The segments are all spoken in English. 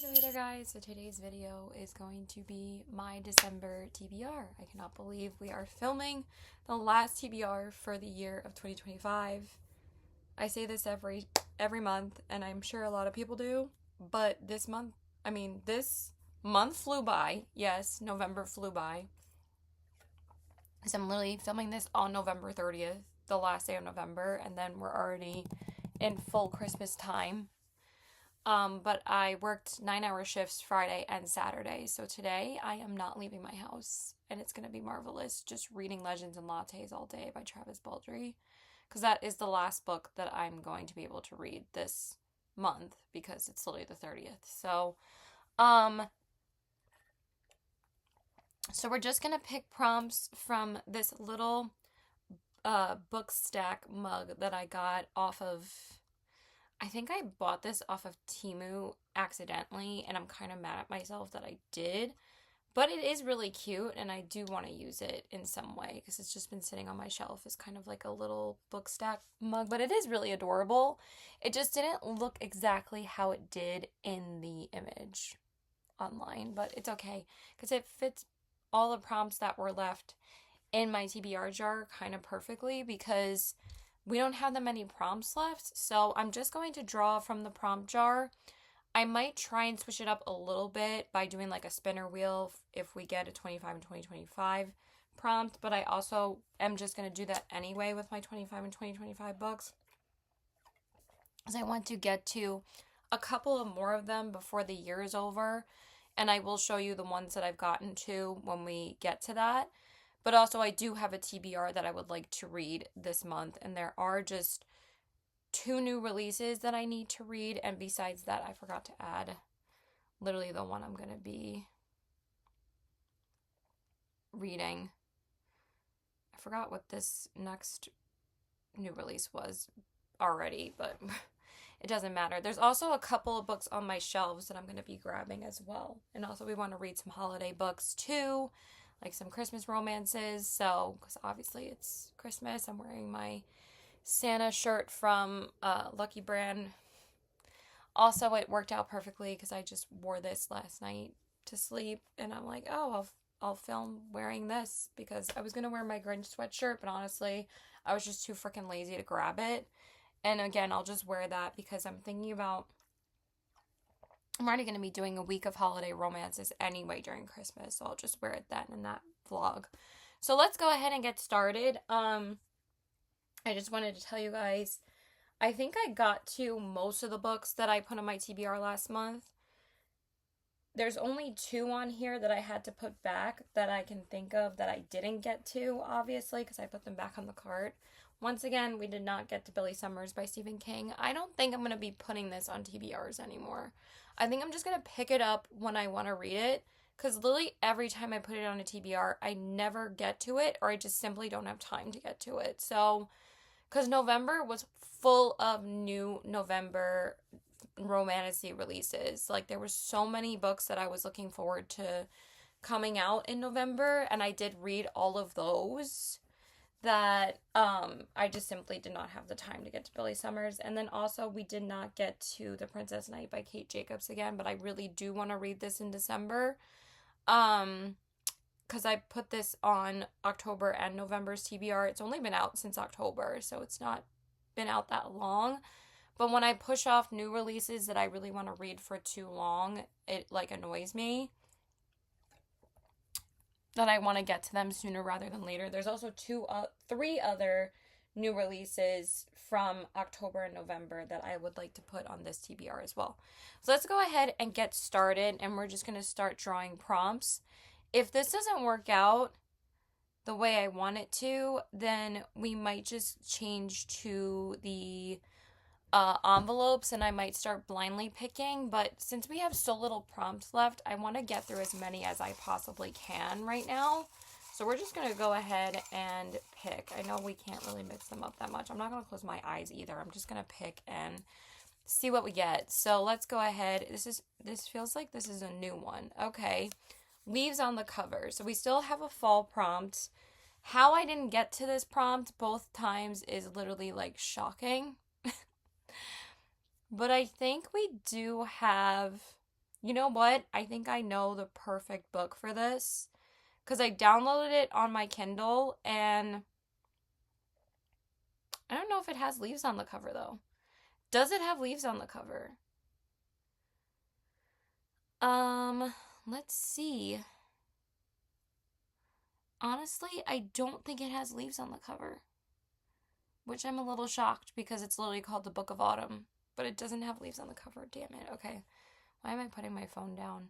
Hey there guys, so today's video is going to be my December TBR. I cannot believe we are filming the last TBR for the year of 2025. I say this every month, and I'm sure a lot of people do, but this month flew by. Yes, November flew by. So I'm literally filming this on November 30th, the last day of November, and then we're already in full Christmas time. But I worked 9-hour shifts Friday and Saturday, so today I am not leaving my house, and it's going to be marvelous just reading Legends and Lattes all day by Travis Baldree, because that is the last book that I'm going to be able to read this month, because it's literally the 30th. So we're just going to pick prompts from this little book stack mug that I got off of, I think I bought this off of Temu accidentally, and I'm kind of mad at myself that I did. But it is really cute, and I do want to use it in some way, because it's just been sitting on my shelf as kind of like a little book stack mug. But it is really adorable. It just didn't look exactly how it did in the image online. But it's okay, because it fits all the prompts that were left in my TBR jar kind of perfectly, because we don't have that many prompts left, so I'm just going to draw from the prompt jar. I might try and switch it up a little bit by doing like a spinner wheel if we get a 25 and 2025 prompt, but I also am just going to do that anyway with my 25 and 2025 books, because I want to get to a couple of more of them before the year is over, and I will show you the ones that I've gotten to when we get to that. But also, I do have a TBR that I would like to read this month, and there are just 2 new releases that I need to read, and besides that, I forgot to add literally the one I'm going to be reading. I forgot what this next new release was already, but it doesn't matter. There's also a couple of books on my shelves that I'm going to be grabbing as well, and also we want to read some holiday books too, like some Christmas romances. So, because obviously it's Christmas, I'm wearing my Santa shirt from Lucky Brand. Also, it worked out perfectly because I just wore this last night to sleep, and I'm like, oh, I'll film wearing this, because I was gonna wear my Grinch sweatshirt, but honestly, I was just too freaking lazy to grab it. And again, I'll just wear that because I'm thinking about, I'm already going to be doing a week of holiday romances anyway during Christmas, so I'll just wear it then in that vlog. So let's go ahead and get started. I just wanted to tell you guys, I think I got to most of the books that I put on my TBR last month. There's only 2 on here that I had to put back that I can think of that I didn't get to, obviously, because I put them back on the cart. Once again, we did not get to Billy Summers by Stephen King. I don't think I'm going to be putting this on TBRs anymore. I think I'm just going to pick it up when I want to read it, because literally every time I put it on a TBR, I never get to it, or I just simply don't have time to get to it. So, because November was full of new November romantasy releases. Like, there were so many books that I was looking forward to coming out in November, and I did read all of those, that I just simply did not have the time to get to Billy Summers. And then also, we did not get to The Princess Knight by Kate Jacobs again, but I really do want to read this in December, because I put this on October and November's TBR. It's only been out since October, so it's not been out that long. But when I push off new releases that I really want to read for too long, it like annoys me that I want to get to them sooner rather than later. There's also 3 other new releases from October and November that I would like to put on this TBR as well. So let's go ahead and get started, and we're just going to start drawing prompts. If this doesn't work out the way I want it to, then we might just change to the envelopes, and I might start blindly picking. But since we have so little prompts left, I want to get through as many as I possibly can right now. So we're just going to go ahead and pick. I know we can't really mix them up that much. I'm not going to close my eyes either. I'm just going to pick and see what we get. So let's go ahead. This feels like this is a new one. Okay. Leaves on the cover. So we still have a fall prompt. How I didn't get to this prompt both times is literally like shocking. But I think we do have You know what? I think I know the perfect book for this because I downloaded it on my Kindle and I don't know if it has leaves on the cover though. Does it have leaves on the cover? Um, let's see. Honestly, I don't think it has leaves on the cover, which I'm a little shocked because it's literally called The Book of Autumn, but it doesn't have leaves on the cover. Damn it. Okay. Why am I putting my phone down?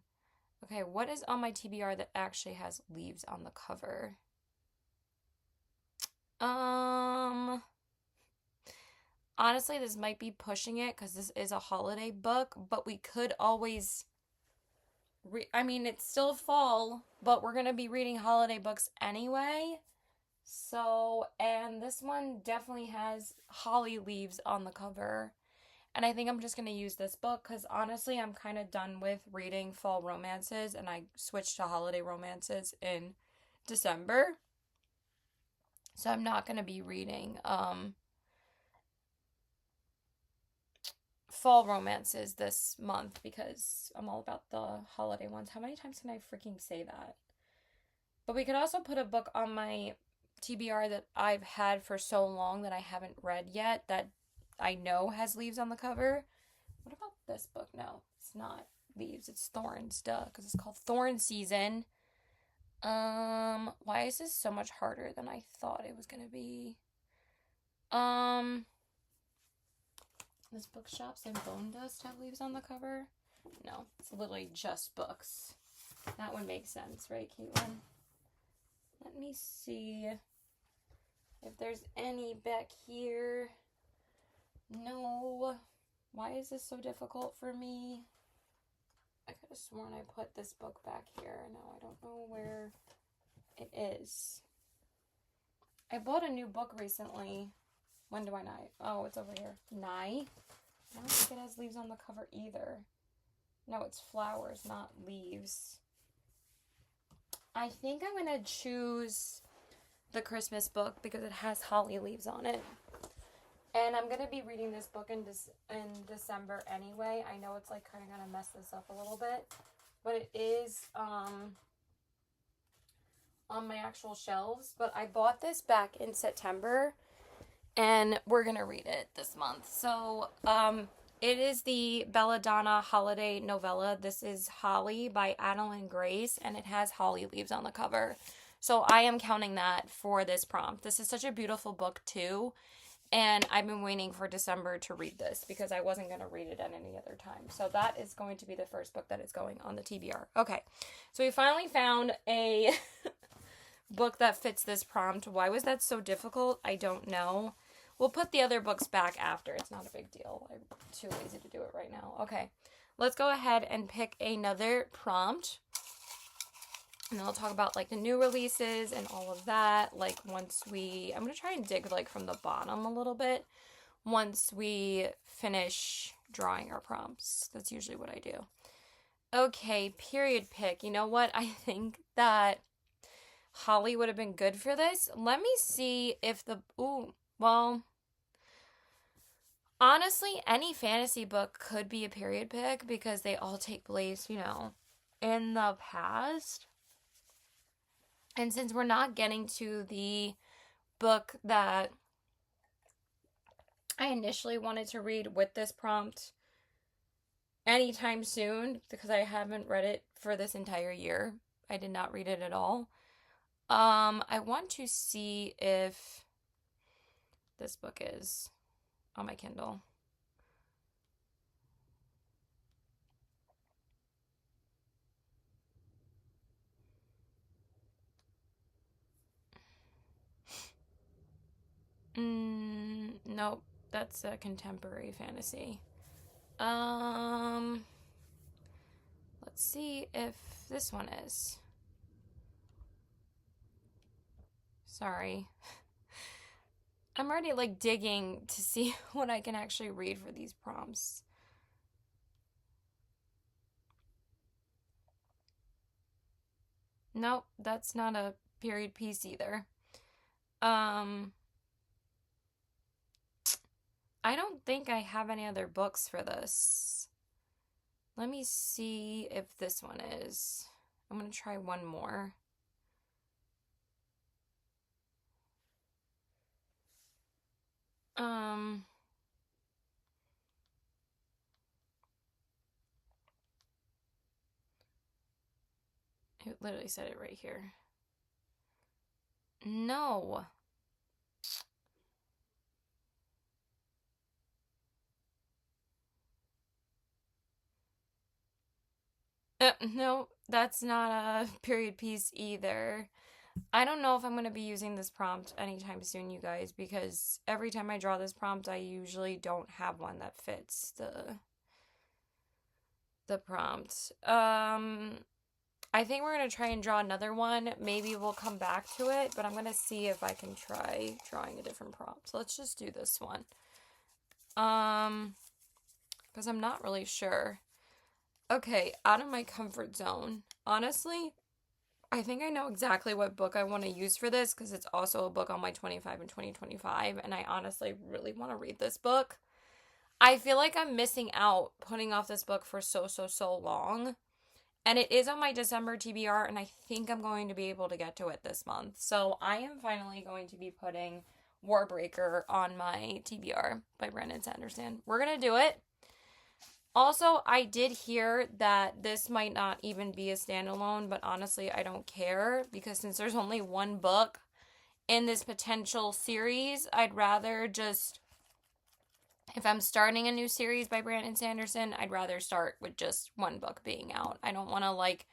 Okay, what is on my TBR that actually has leaves on the cover? Um, Honestly, this might be pushing it because this is a holiday book, but we could always I mean, it's still fall, but we're going to be reading holiday books anyway. So, and this one definitely has holly leaves on the cover. And I think I'm just going to use this book because honestly, I'm kind of done with reading fall romances and I switched to holiday romances in December. So I'm not going to be reading fall romances this month because I'm all about the holiday ones. How many times can I freaking say that? But we could also put a book on my TBR that I've had for so long that I haven't read yet that I know has leaves on the cover. What about this book? No, it's not leaves. It's thorns, duh, because it's called Thorn Season. Why is this so much harder than I thought it was gonna be? Um, this Bookshops and Bone Dust have leaves on the cover? No, it's literally just books. That one makes sense, right, Caitlin? Let me see if there's any back here. No. Why is this so difficult for me? I could have sworn I put this book back here. Now I don't know where it is. I bought a new book recently. When do I not? Oh, it's over here. Nye. I don't think it has leaves on the cover either. No, it's flowers, not leaves. I think I'm going to choose the Christmas book because it has holly leaves on it. And I'm going to be reading this book in December anyway. I know it's like kind of going to mess this up a little bit. But it is on my actual shelves. But I bought this back in September. And we're going to read it this month. So it is the Belladonna holiday novella. This is Holly by Adeline Grace. And it has holly leaves on the cover. So I am counting that for this prompt. This is such a beautiful book too. And I've been waiting for December to read this because I wasn't going to read it at any other time. So that is going to be the first book that is going on the TBR. Okay, so we finally found a book that fits this prompt. Why was that so difficult? I don't know. We'll put the other books back after. It's not a big deal. I'm too lazy to do it right now. Okay, let's go ahead and pick another prompt. And then I'll talk about like the new releases and all of that. Like once I'm going to try and dig like from the bottom a little bit once we finish drawing our prompts. That's usually what I do. Okay, period pick. You know what? I think that Holly would have been good for this. Let me see if honestly, any fantasy book could be a period pick because they all take place, in the past. And since we're not getting to the book that I initially wanted to read with this prompt anytime soon, because I haven't read it for this entire year, I did not read it at all. I want to see if this book is on my Kindle. Nope, that's a contemporary fantasy. Let's see if this one is. Sorry. I'm already like digging to see what I can actually read for these prompts. Nope, that's not a period piece either. I don't think I have any other books for this. Let me see if this one is. I'm going to try one more. It literally said it right here. No. No, that's not a period piece either. I don't know if I'm going to be using this prompt anytime soon, you guys, because every time I draw this prompt, I usually don't have one that fits the prompt. I think we're going to try and draw another one. Maybe we'll come back to it, but I'm going to see if I can try drawing a different prompt. So let's just do this one. Because I'm not really sure. Okay, out of my comfort zone. Honestly, I think I know exactly what book I want to use for this because it's also a book on my 25 and 2025, and I honestly really want to read this book. I feel like I'm missing out putting off this book for so long. And it is on my December TBR, and I think I'm going to be able to get to it this month. So I am finally going to be putting Warbreaker on my TBR by Brandon Sanderson. We're going to do it. Also, I did hear that this might not even be a standalone, but honestly, I don't care because since there's only one book in this potential series, I'd rather just, if I'm starting a new series by Brandon Sanderson, I'd rather start with just one book being out. I don't want to like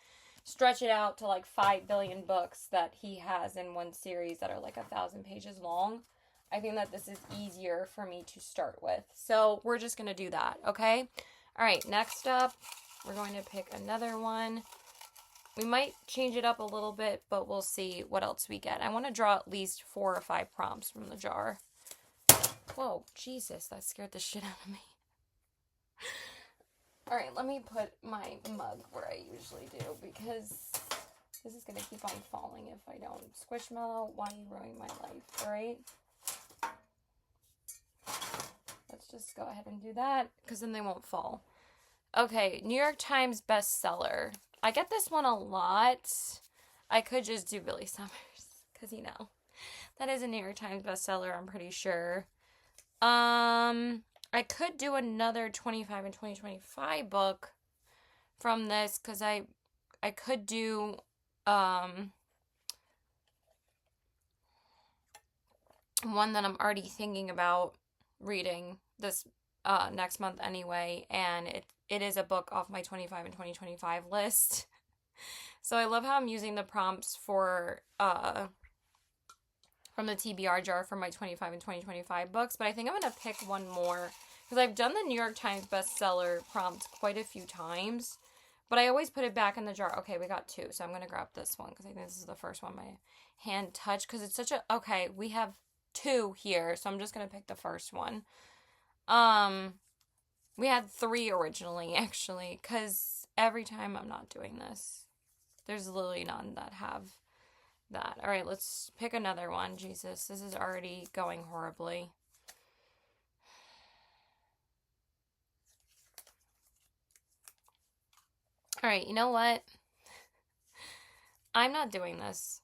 stretch it out to like 5 billion books that he has in one series that are like 1,000 pages long. I think that this is easier for me to start with. So we're just going to do that, okay? All right, next up, we're going to pick another one. We might change it up a little bit, but we'll see what else we get. I want to draw at least 4 or 5 prompts from the jar. Whoa, Jesus, that scared the shit out of me. All right, let me put my mug where I usually do because this is going to keep on falling if I don't. Squishmallow, why are you ruining my life, all right? Let's just go ahead and do that because then they won't fall. Okay, New York Times bestseller. I get this one a lot. I could just do Billy Summers because, you know, that is a New York Times bestseller, I'm pretty sure. I could do another 25 and 2025 book from this because I could do one that I'm already thinking about reading this next month anyway, and it is a book off my 25 and 2025 list. So I love how I'm using the prompts for from the TBR jar for my 25 and 2025 books, but I think I'm going to pick one more because I've done the New York Times bestseller prompt quite a few times, but I always put it back in the jar. Okay, we got 2, so I'm going to grab this one because I think this is the first one my hand touched because it's such a... Okay, we have 2 here, so I'm just going to pick the first one. We had 3 originally, actually, because every time I'm not doing this, there's literally none that have that. All right, let's pick another one. Jesus, this is already going horribly. All right, you know what? I'm not doing this.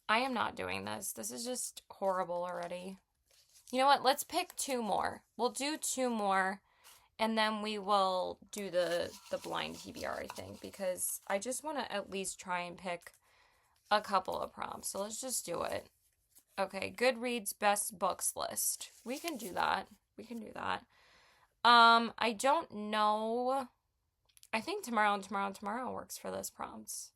I am not doing this. This is just horrible already. You know what? Let's pick 2 more. We'll do 2 more, and then we will do the blind TBR, I think, because I just want to at least try and pick a couple of prompts. So let's just do it. Okay, Goodreads best books list. We can do that. We can do that. I don't know. I think tomorrow and tomorrow works for this prompts.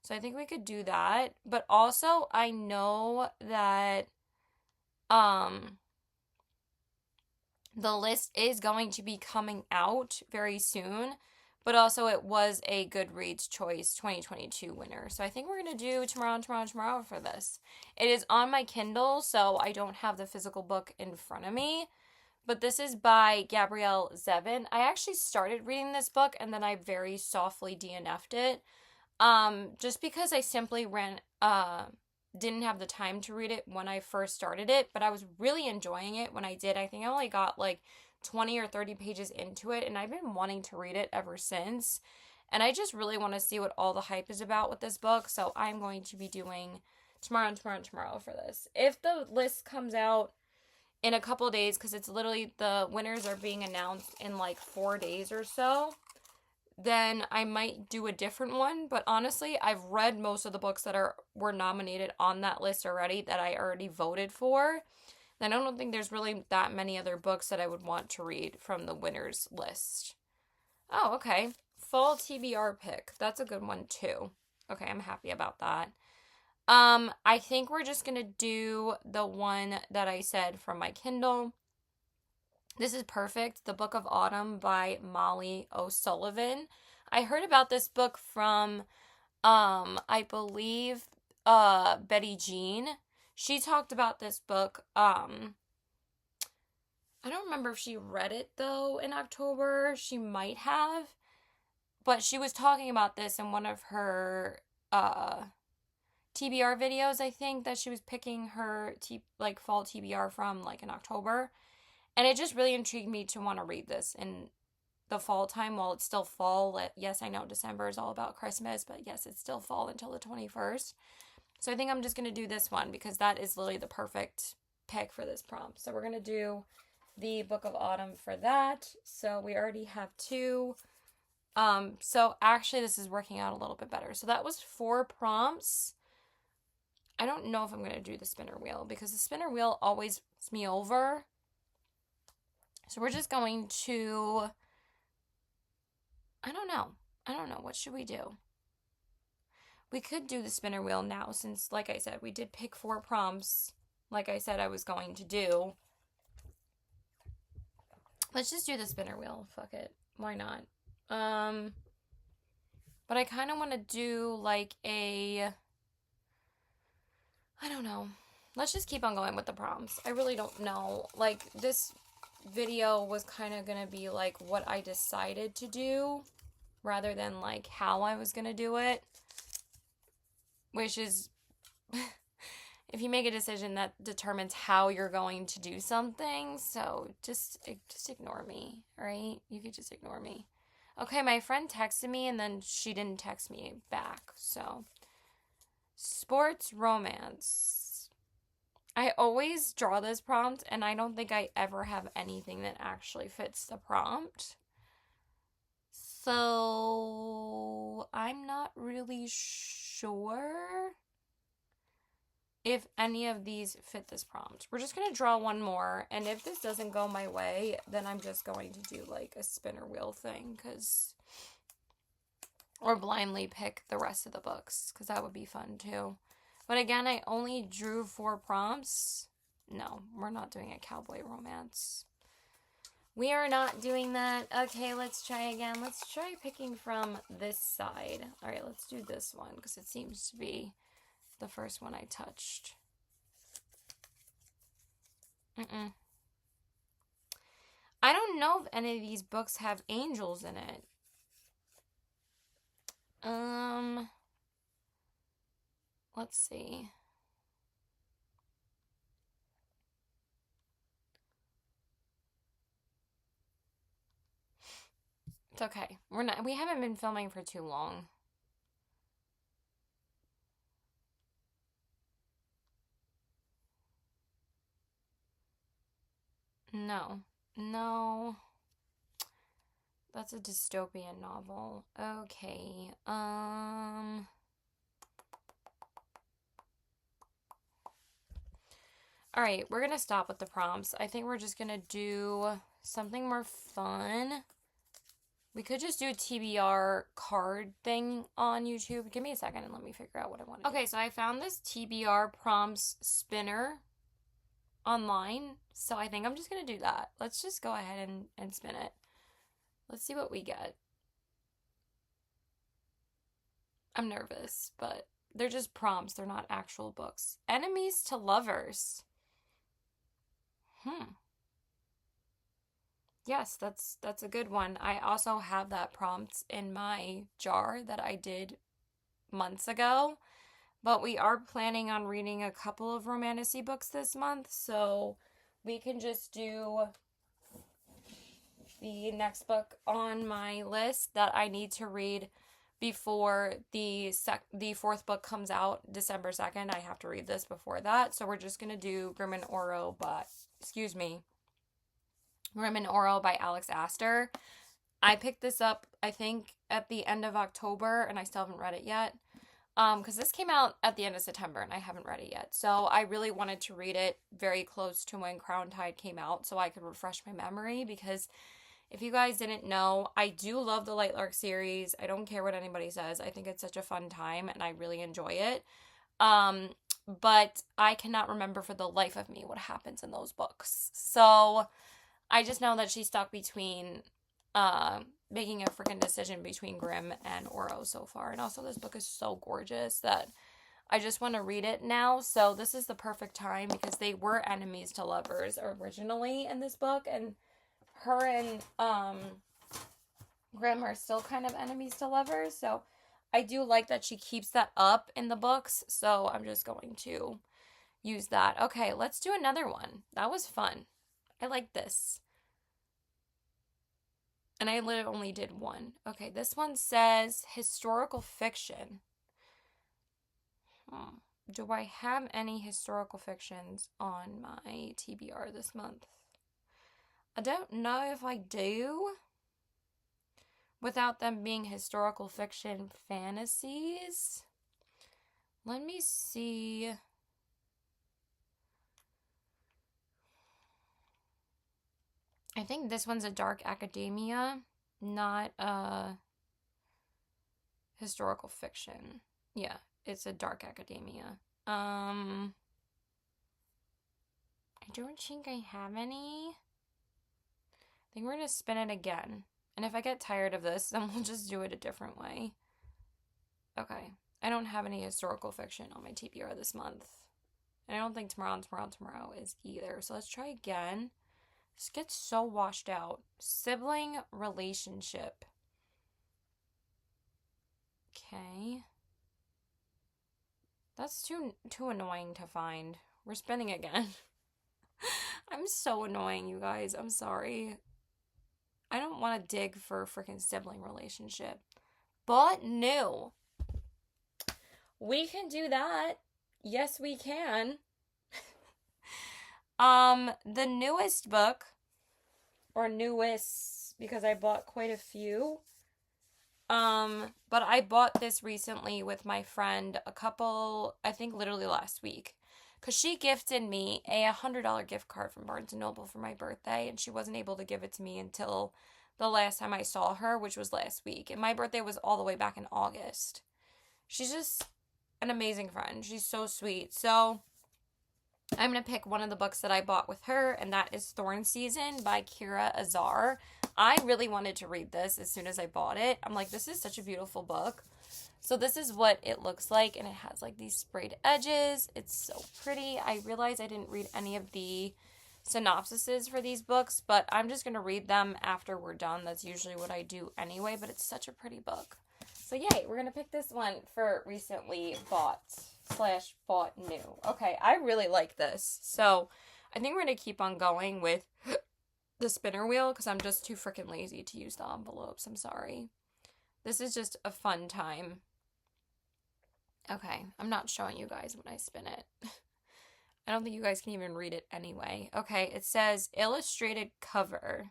So I think we could do that. But also, I know that the list is going to be coming out very soon, but also it was a Goodreads Choice 2022 winner. So I think we're going to do tomorrow and tomorrow for this. It is on my Kindle, so I don't have the physical book in front of me. But this is by Gabrielle Zevin. I actually started reading this book and then I very softly DNF'd it. Just because I simply didn't have the time to read it when I first started it, but I was really enjoying it when I did. I think I only got like 20 or 30 pages into it, and I've been wanting to read it ever since. And I just really want to see what all the hype is about with this book, so I'm going to be doing tomorrow and tomorrow and tomorrow for this. If the list comes out in a couple days, because it's literally the winners are being announced in like 4 days or so, then I might do a different one. But honestly, I've read most of the books that were nominated on that list already that I already voted for. And I don't think there's really that many other books that I would want to read from the winners list. Oh, okay. Fall TBR pick. That's a good one too. Okay, I'm happy about that. I think we're just gonna do the one that I said from my Kindle. This is perfect. The Book of Autumn by Molly O'Sullivan. I heard about this book from, I believe, Betty Jean. She talked about this book. I don't remember if she read it though in October. She might have, but she was talking about this in one of her TBR videos. I think that she was picking her fall TBR from like in October. And it just really intrigued me to want to read this in the fall time while it's still fall. Yes, I know December is all about Christmas, but yes, it's still fall until the 21st. So I think I'm just going to do this one because that is literally the perfect pick for this prompt. So we're going to do the Book of Autumn for that. So we already have 2. So actually this is working out a little bit better. So that was 4 prompts. I don't know if I'm going to do the spinner wheel because the spinner wheel always puts me over. So we're just going to, I don't know. What should we do? We could do the spinner wheel now since, like I said, we did pick 4 prompts like I said I was going to do. Let's just do the spinner wheel. Fuck it. Why not? But I kind of want to do like I don't know. Let's just keep on going with the prompts. I really don't know. Like, this video was kind of going to be like what I decided to do rather than like how I was going to do it, which is if you make a decision that determines how you're going to do something. So just ignore me, right? You could just ignore me. Okay, my friend texted me and then she didn't text me back. So sports romance. I always draw this prompt, and I don't think I ever have anything that actually fits the prompt. So I'm not really sure if any of these fit this prompt. We're just going to draw one more, and if this doesn't go my way, then I'm just going to do like a spinner wheel thing, or blindly pick the rest of the books, because that would be fun too. But again, I only drew 4 prompts. No, we're not doing a cowboy romance. We are not doing that. Okay, let's try again. Let's try picking from this side. All right, let's do this one because it seems to be the first one I touched. I don't know if any of these books have angels in it. Let's see. It's okay. We haven't been filming for too long. No. That's a dystopian novel. Okay. Alright, we're gonna stop with the prompts. I think we're just gonna do something more fun. We could just do a TBR card thing on YouTube. Give me a second and let me figure out what I want to do. Okay, so I found this TBR prompts spinner online. So I think I'm just going to do that. Let's just go ahead and spin it. Let's see what we get. I'm nervous, but they're just prompts. They're not actual books. Enemies to lovers. Yes, that's a good one. I also have that prompt in my jar that I did months ago, But we are planning on reading a couple of romantasy books this month, so we can just do the next book on my list that I need to read before the fourth book comes out December 2nd. I have to read this before that. So we're just going to do Grim and Oro by Alex Astor. I picked this up, I think, at the end of October, and I still haven't read it yet. Because this came out at the end of September, and I haven't read it yet. So I really wanted to read it very close to when Crown Tide came out so I could refresh my memory, because if you guys didn't know, I do love the Light Lark series. I don't care what anybody says. I think it's such a fun time, and I really enjoy it. But I cannot remember for the life of me what happens in those books. So I just know that she's stuck between making a freaking decision between Grimm and Oro so far. And also, this book is so gorgeous that I just want to read it now. So this is the perfect time, because they were enemies to lovers originally in this book, and her and Grimm are still kind of enemies to lovers. So I do like that she keeps that up in the books. So I'm just going to use that. Okay, let's do another one. That was fun. I like this. And I literally only did one. Okay, this one says historical fiction. Do I have any historical fictions on my TBR this month? I don't know if I do, without them being historical fiction fantasies. Let me see. I think this one's a dark academia, not a historical fiction. Yeah, it's a dark academia. I don't think I have any. I think we're going to spin it again. And if I get tired of this, then we'll just do it a different way. Okay. I don't have any historical fiction on my TBR this month. And I don't think tomorrow is either. So let's try again. This gets so washed out. Sibling relationship. Okay. That's too annoying to find. We're spinning again. I'm so annoying, you guys. I'm sorry. I don't want to dig for a freaking sibling relationship. But no. We can do that. Yes, we can. The newest book, or newest, because I bought quite a few. But I bought this recently with my friend I think literally last week. Because she gifted me a $100 gift card from Barnes & Noble for my birthday, and she wasn't able to give it to me until the last time I saw her, which was last week. And my birthday was all the way back in August. She's just an amazing friend. She's so sweet. So I'm going to pick one of the books that I bought with her, and that is Thorn Season by Kira Azar. I really wanted to read this as soon as I bought it. I'm like, this is such a beautiful book. So this is what it looks like, and it has like these sprayed edges. It's so pretty. I realized I didn't read any of the synopsises for these books, but I'm just going to read them after we're done. That's usually what I do anyway, but it's such a pretty book. So yay, we're going to pick this one for recently bought new. Okay, I really like this. So I think we're going to keep on going with the spinner wheel, because I'm just too freaking lazy to use the envelopes. I'm sorry. This is just a fun time. Okay, I'm not showing you guys when I spin it. I don't think you guys can even read it anyway. Okay, it says illustrated cover.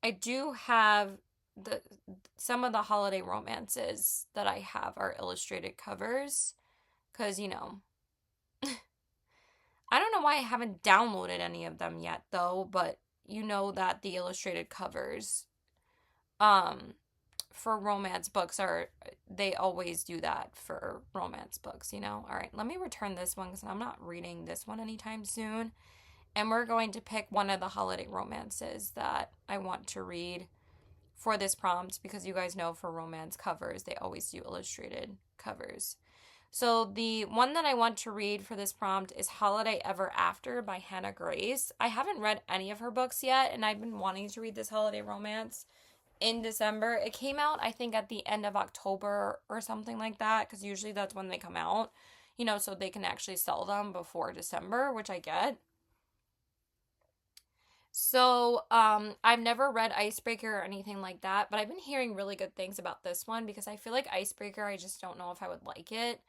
I do have some of the holiday romances that I have are illustrated covers. Because, you know, I don't know why I haven't downloaded any of them yet, though. But you know that the illustrated covers for romance books they always do that for romance books, you know? All right, let me return this one because I'm not reading this one anytime soon. And we're going to pick one of the holiday romances that I want to read for this prompt, because you guys know for romance covers, they always do illustrated covers. So the one that I want to read for this prompt is Holiday Ever After by Hannah Grace. I haven't read any of her books yet, and I've been wanting to read this holiday romance in December. It came out, I think, at the end of October or something like that, because usually that's when they come out, so they can actually sell them before December, which I get. So, I've never read Icebreaker or anything like that, but I've been hearing really good things about this one because I feel like Icebreaker, I just don't know if I would like it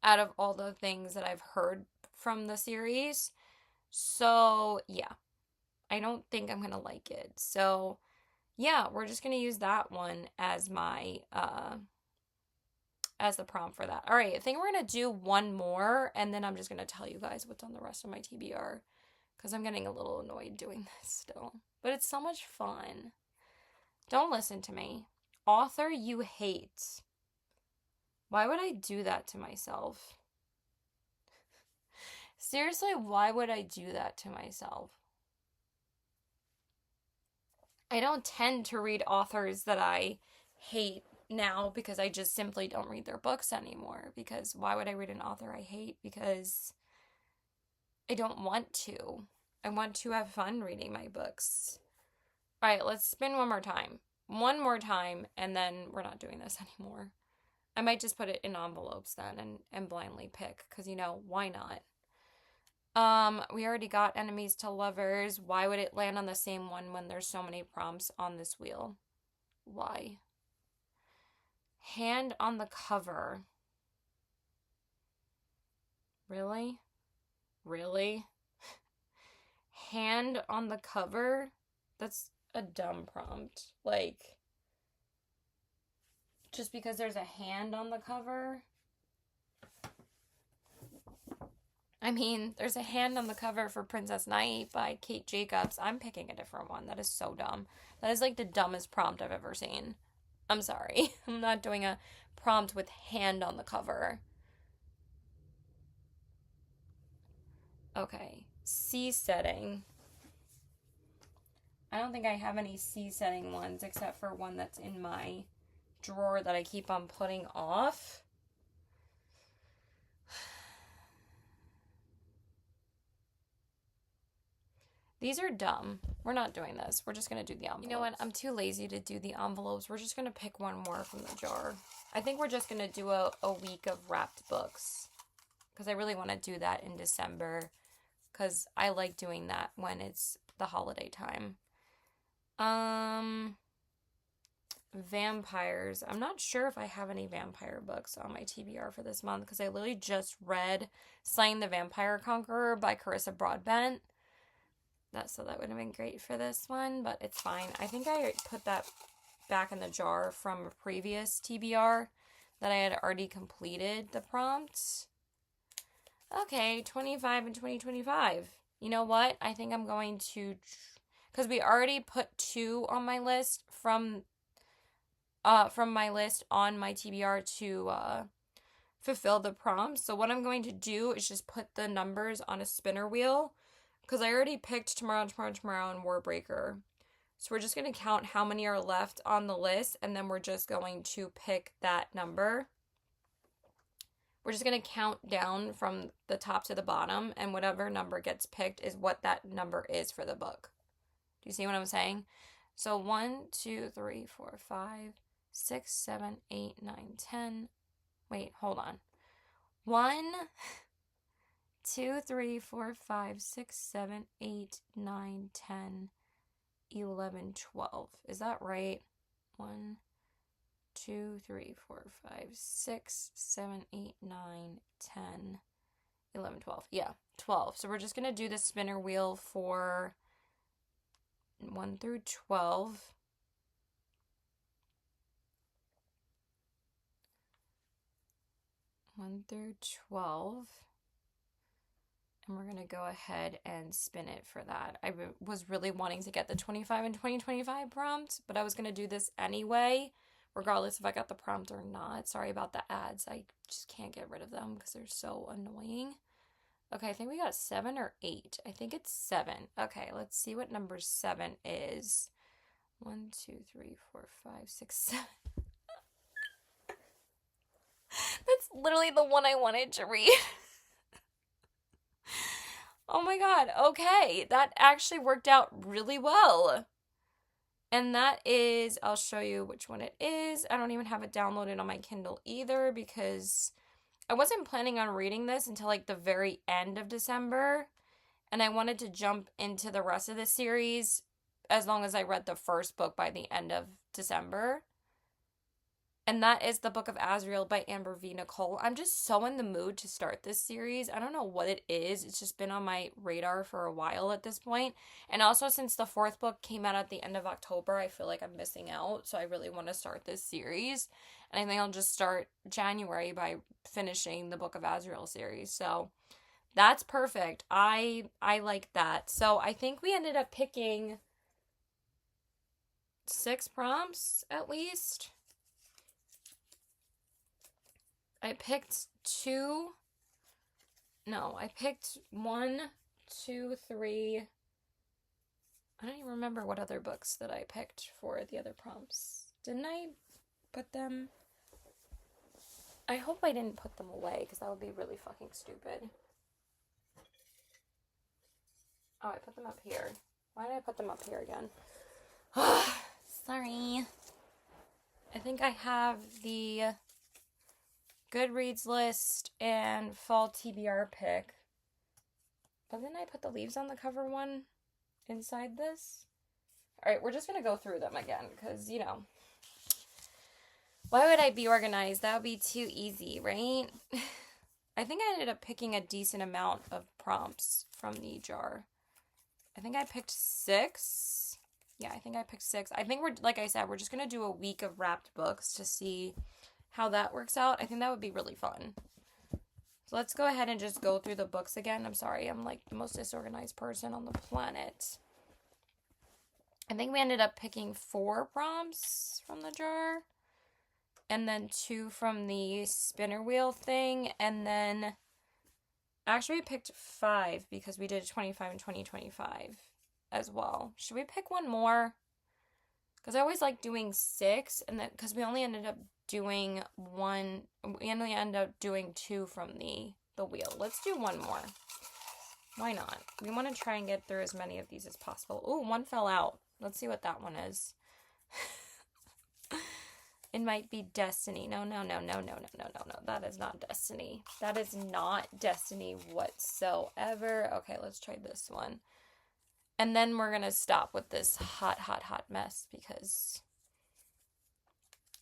out of all the things that I've heard from the series. So, yeah, I don't think I'm gonna like it. So, yeah, we're just gonna use that one as my as the prompt for that. All right, I think we're gonna do one more, and then I'm just gonna tell you guys what's on the rest of my TBR because I'm getting a little annoyed doing this still. But it's so much fun. Don't listen to me. Author you hate. Why would I do that to myself? Seriously, why would I do that to myself? I don't tend to read authors that I hate now because I just simply don't read their books anymore. Because why would I read an author I hate? Because I don't want to. I want to have fun reading my books. All right, let's spin one more time. One more time, and then we're not doing this anymore. I might just put it in envelopes then and blindly pick, because, why not? We already got enemies to lovers. Why would it land on the same one when there's so many prompts on this wheel? Why? Hand on the cover. Really? Really? Hand on the cover? That's a dumb prompt. Like, just because there's a hand on the cover? I mean, there's a hand on the cover for Princess Knight by Kate Jacobs. I'm picking a different one. That is so dumb. That is like the dumbest prompt I've ever seen. I'm sorry. I'm not doing a prompt with hand on the cover. Okay. Sea setting. I don't think I have any sea setting ones except for one that's in my drawer that I keep on putting off. These are dumb. We're not doing this. We're just going to do the envelopes. You know what? I'm too lazy to do the envelopes. We're just going to pick one more from the jar. I think we're just going to do a week of wrapped books. Because I really want to do that in December. Because I like doing that when it's the holiday time. Vampires. I'm not sure if I have any vampire books on my TBR for this month. Because I literally just read Slaying the Vampire Conqueror by Carissa Broadbent. So that would have been great for this one, but it's fine. I think I put that back in the jar from a previous TBR that I had already completed the prompts. Okay, 25 and 2025. You know what? I think I'm going to, because we already put 2 on my list from my list on my TBR to fulfill the prompts. So what I'm going to do is just put the numbers on a spinner wheel. Because I already picked Tomorrow, and Warbreaker. So we're just going to count how many are left on the list. And then we're just going to pick that number. We're just going to count down from the top to the bottom. And whatever number gets picked is what that number is for the book. Do you see what I'm saying? So 1, 2, 3, 4, 5, 6, 7, 8, 9, 10. Wait, hold on. 1... 2, 3, 4, 5, 6, 7, 8, 9, 10, 11, 12. Is that right? 1, 2, 3, 4, 5, 6, 7, 8, 9, 10, 11, 12. Yeah, 12. So we're just going to do the spinner wheel for 1 through 12. One through 12. And we're going to go ahead and spin it for that. I was really wanting to get the 25 and 2025 prompt, but I was going to do this anyway, regardless if I got the prompt or not. Sorry about the ads. I just can't get rid of them because they're so annoying. Okay, I think we got 7 or 8. I think it's 7. Okay, let's see what number 7 is. 1, 2, 3, 4, 5, 6, 7. That's literally the one I wanted to read. Oh my god, okay. That actually worked out really well. And that is, I'll show you which one it is. I don't even have it downloaded on my Kindle either because I wasn't planning on reading this until like the very end of December. And I wanted to jump into the rest of the series as long as I read the first book by the end of December. And that is the Book of Azrael by Amber V. Nicole. I'm just so in the mood to start this series. I don't know what it is. It's just been on my radar for a while at this point. And also, since the fourth book came out at the end of October, I feel like I'm missing out. So I really want to start this series. And I think I'll just start January by finishing the Book of Azrael series. So that's perfect. I like that. So I think we ended up picking 6 prompts at least. I picked 2. No, I picked 1, 2, 3. I don't even remember what other books that I picked for the other prompts. Didn't I put them? I hope I didn't put them away because that would be really fucking stupid. Oh, I put them up here. Why did I put them up here again? Sorry. I think I have the Goodreads list and fall TBR pick. But then I put the leaves on the cover one inside this. Alright, we're just going to go through them again because, you know, why would I be organized? That would be too easy, right? I think I ended up picking a decent amount of prompts from the jar. I think I picked 6. Yeah, I think I picked 6. I think like I said, we're just going to do a week of wrapped books to see how that works out. I think that would be really fun. So let's go ahead and just go through the books again. I'm sorry, I'm like the most disorganized person on the planet. I think we ended up picking 4 prompts from the jar. And then 2 from the spinner wheel thing. And then actually we picked 5 because we did 25 and 2025 as well. Should we pick one more? Because I always like doing 6, and then because we only ended up doing 1, we only ended up doing 2 from the wheel. Let's do one more. Why not? We want to try and get through as many of these as possible. Ooh, one fell out. Let's see what that one is. It might be Destiny. No. That is not Destiny. That is not Destiny whatsoever. Okay, let's try this one. And then we're going to stop with this hot mess because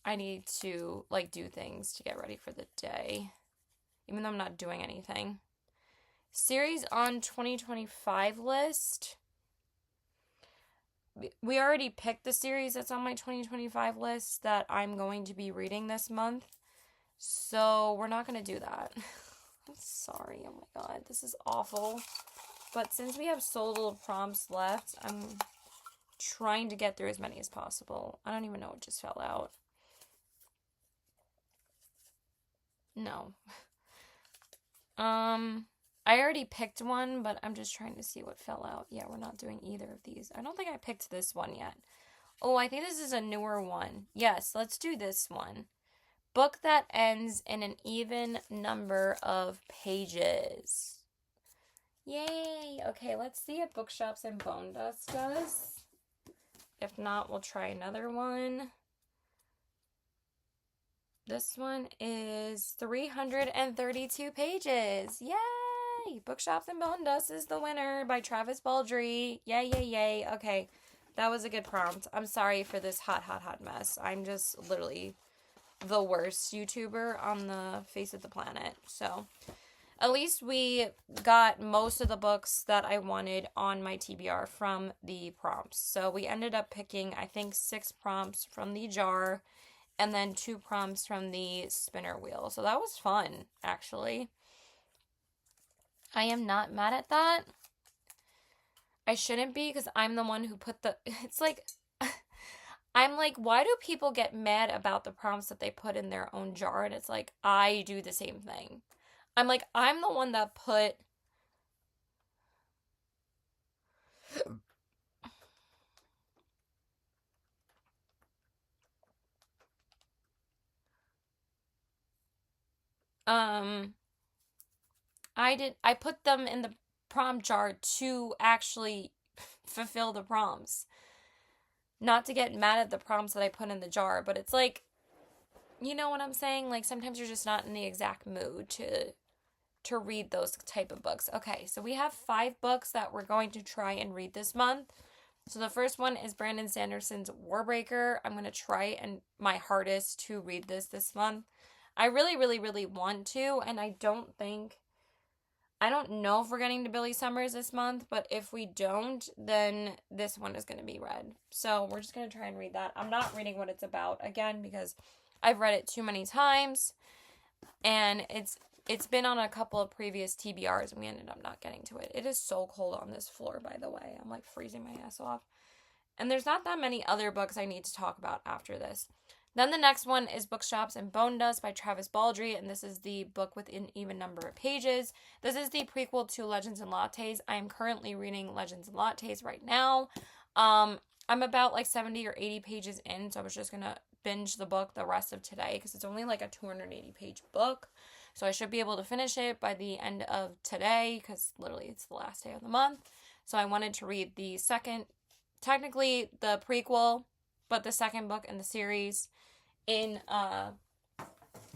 I need to, like, do things to get ready for the day. Even though I'm not doing anything. Series on 2025 list. We already picked the series that's on my 2025 list that I'm going to be reading this month. So we're not going to do that. I'm sorry. Oh my god. This is awful. But since we have so little prompts left, I'm trying to get through as many as possible. I don't even know what just fell out. No. I already picked one, but I'm just trying to see what fell out. Yeah, we're not doing either of these. I don't think I picked this one yet. Oh, I think this is a newer one. Yes, let's do this one. Book that ends in an even number of pages. Yay! Okay, let's see if Bookshops and Bone Dust does. If not, we'll try another one. This one is 332 pages. Yay! Bookshops and Bone Dust is the winner by Travis Baldry. Yay. Okay, that was a good prompt. I'm sorry for this hot mess. I'm just literally the worst YouTuber on the face of the planet. So at least we got most of the books that I wanted on my TBR from the prompts. So we ended up picking, I think, 6 prompts from the jar and then 2 prompts from the spinner wheel. So that was fun, actually. I am not mad at that. I shouldn't be because I'm the one who put the... It's like... I'm like, why do people get mad about the prompts that they put in their own jar? And it's like, I do the same thing. I'm like, I'm the one that put... I put them in the prompt jar to actually fulfill the prompts. not to get mad at the prompts that I put in the jar, but it's like, you know what I'm saying? Like sometimes you're just not in the exact mood to read those type of books. Okay, so we have 5 books that we're going to try and read this month. So the first one is Brandon Sanderson's Warbreaker. I'm going to try and my hardest to read this month. I really, really, really want to, and I don't know if we're getting to Billy Summers this month, but if we don't, then this one is going to be read. So we're just going to try and read that. I'm not reading what it's about again because I've read it too many times, and it's been on a couple of previous TBRs, and we ended up not getting to it. It is so cold on this floor, by the way. I'm like freezing my ass off. And there's not that many other books I need to talk about after this. Then the next one is Bookshops and Bone Dust by Travis Baldree, and this is the book with an even number of pages. This is the prequel to Legends and Lattes. I am currently reading Legends and Lattes right now. I'm about like 70 or 80 pages in, so I was just going to binge the book the rest of today because it's only like a 280-page book. So I should be able to finish it by the end of today because literally it's the last day of the month. So I wanted to read the second, technically the prequel, but the second book in the series in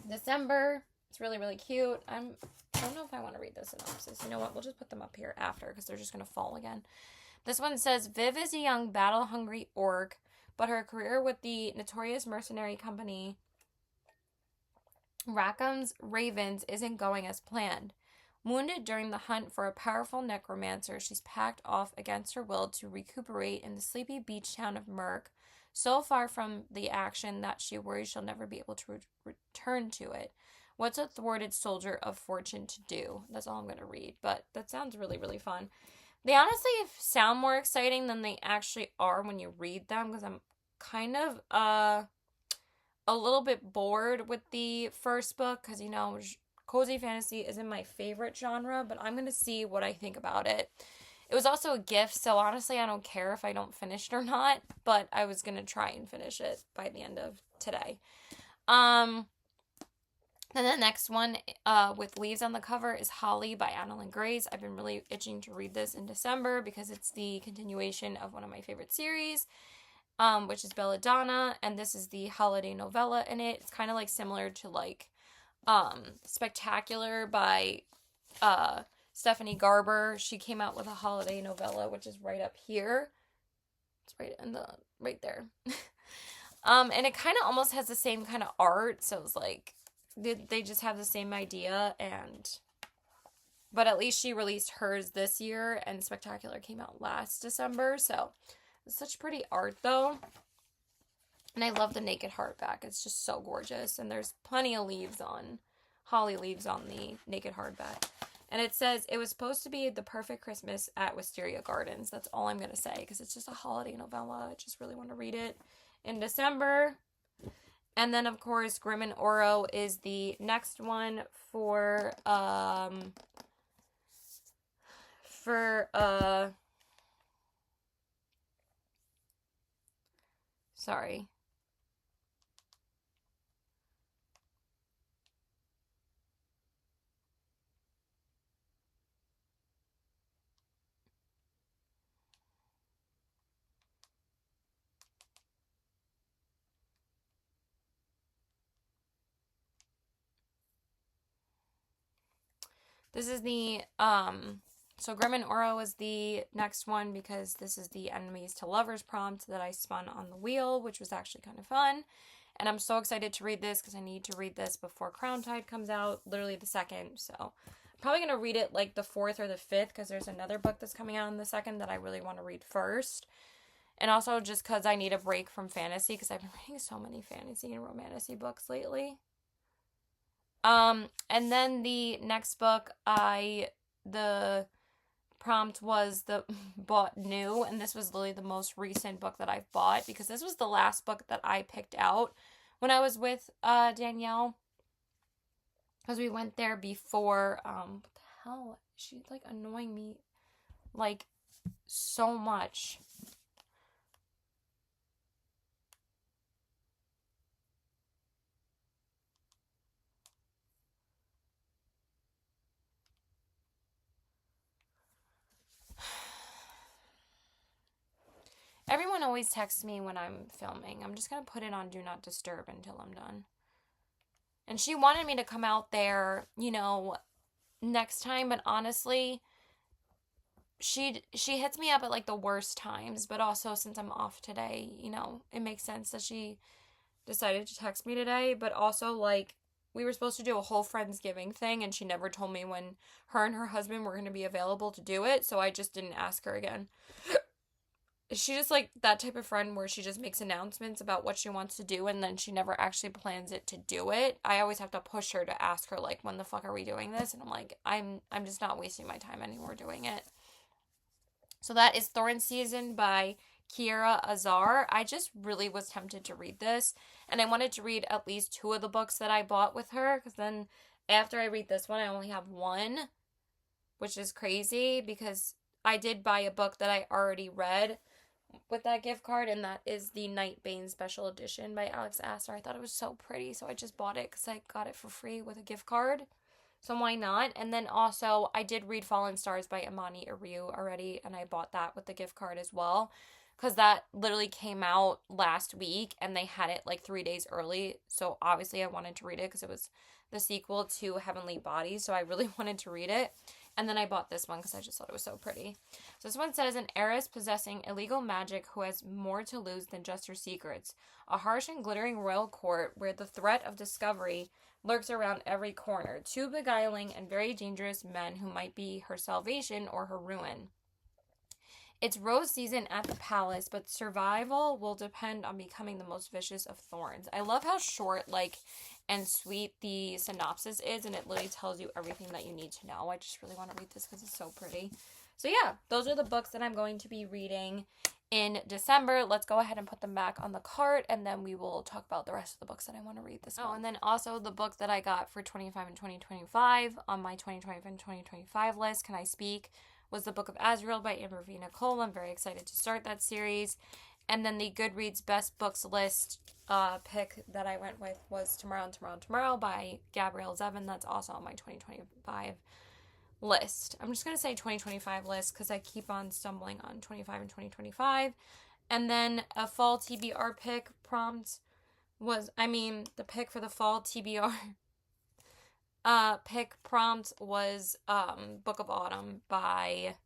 December. It's really, really cute. I don't know if I want to read the synopsis. You know what? We'll just put them up here after because they're just going to fall again. This one says, Viv is a young, battle-hungry orc, but her career with the notorious mercenary company Rackham's Ravens isn't going as planned. Wounded during the hunt for a powerful necromancer, she's packed off against her will to recuperate in the sleepy beach town of Merc, so far from the action that she worries she'll never be able to return to it. What's a thwarted soldier of fortune to do? That's all I'm going to read, but that sounds really, really fun. They honestly sound more exciting than they actually are when you read them, because I'm kind of a little bit bored with the first book, because, you know, cozy fantasy isn't my favorite genre, but I'm going to see what I think about it. It was also a gift, so honestly, I don't care if I don't finish it or not, but I was going to try and finish it by the end of today. Then the next one with leaves on the cover is Holly by Annalyn Grace. I've been really itching to read this in December because it's the continuation of one of my favorite series, which is Belladonna, and this is the holiday novella in it. It's kind of like similar to like Spectacular by Stephanie Garber. She came out with a holiday novella, which is right up here. It's right there. And it kind of almost has the same kind of art, so it's like they just have the same idea, but at least she released hers this year, and Spectacular came out last December, so it's such pretty art though. And I love the naked hardback. It's just so gorgeous, and there's plenty of holly leaves on the naked hardback. And it says, it was supposed to be the perfect Christmas at Wisteria Gardens. That's all I'm going to say, because it's just a holiday novella. I just really want to read it in December. And then, of course, Grim and Oro is the next one for sorry. This is the, so Grim and Oro is the next one because this is the enemies to lovers prompt that I spun on the wheel, which was actually kind of fun. And I'm so excited to read this because I need to read this before Crown Tide comes out, literally the 2nd. So I'm probably going to read it like the 4th or the 5th because there's another book that's coming out on the 2nd that I really want to read first. And also just because I need a break from fantasy because I've been reading so many fantasy and romantasy books lately. And then the next book, the prompt was bought new, and this was literally the most recent book that I've bought because this was the last book that I picked out when I was with Danielle, because we went there before. What the hell? She's like annoying me like so much. Everyone always texts me when I'm filming. I'm just going to put it on Do Not Disturb until I'm done. And she wanted me to come out there, next time, but honestly, she hits me up at like the worst times, but also since I'm off today, it makes sense that she decided to text me today, but also like we were supposed to do a whole Friendsgiving thing and she never told me when her and her husband were going to be available to do it, so I just didn't ask her again. She just like that type of friend where she just makes announcements about what she wants to do and then she never actually plans it to do it. I always have to push her to ask her like, when the fuck are we doing this? And I'm like, I'm just not wasting my time anymore doing it. So that is Thorn Season by Kiera Azar. I just really was tempted to read this, and I wanted to read at least 2 of the books that I bought with her, because then after I read this one, I only have 1, which is crazy, because I did buy a book that I already read with that gift card, and that is the Nightbane Special Edition by Alex Astor. I thought it was so pretty, so I just bought it because I got it for free with a gift card. So why not? And then also, I did read Fallen Stars by Imani Ariu already, and I bought that with the gift card as well. Because that literally came out last week, and they had it like 3 days early. So obviously, I wanted to read it because it was the sequel to Heavenly Bodies. So I really wanted to read it. And then I bought this one because I just thought it was so pretty. So this one says, an heiress possessing illegal magic who has more to lose than just her secrets. A harsh and glittering royal court where the threat of discovery lurks around every corner. 2 beguiling and very dangerous men who might be her salvation or her ruin. It's rose season at the palace, but survival will depend on becoming the most vicious of thorns. I love how short, and sweet the synopsis is, and it literally tells you everything that you need to know. I just really want to read this because it's so pretty. So yeah, those are the books that I'm going to be reading in December. Let's go ahead and put them back on the cart, and then we will talk about the rest of the books that I want to read this month. Oh, and then also the book that I got for 25 and 2025 on my 2025 and 2025 list, Can I Speak?, was the Book of Azrael by Amber V. Nicole. I'm very excited to start that series. And then the Goodreads Best Books list pick that I went with was Tomorrow and Tomorrow and Tomorrow by Gabrielle Zevin. That's also on my 2025 list. I'm just going to say 2025 list because I keep on stumbling on 25 and 2025. And then a fall TBR pick prompt was, the pick for the fall TBR pick prompt was Book of Autumn by,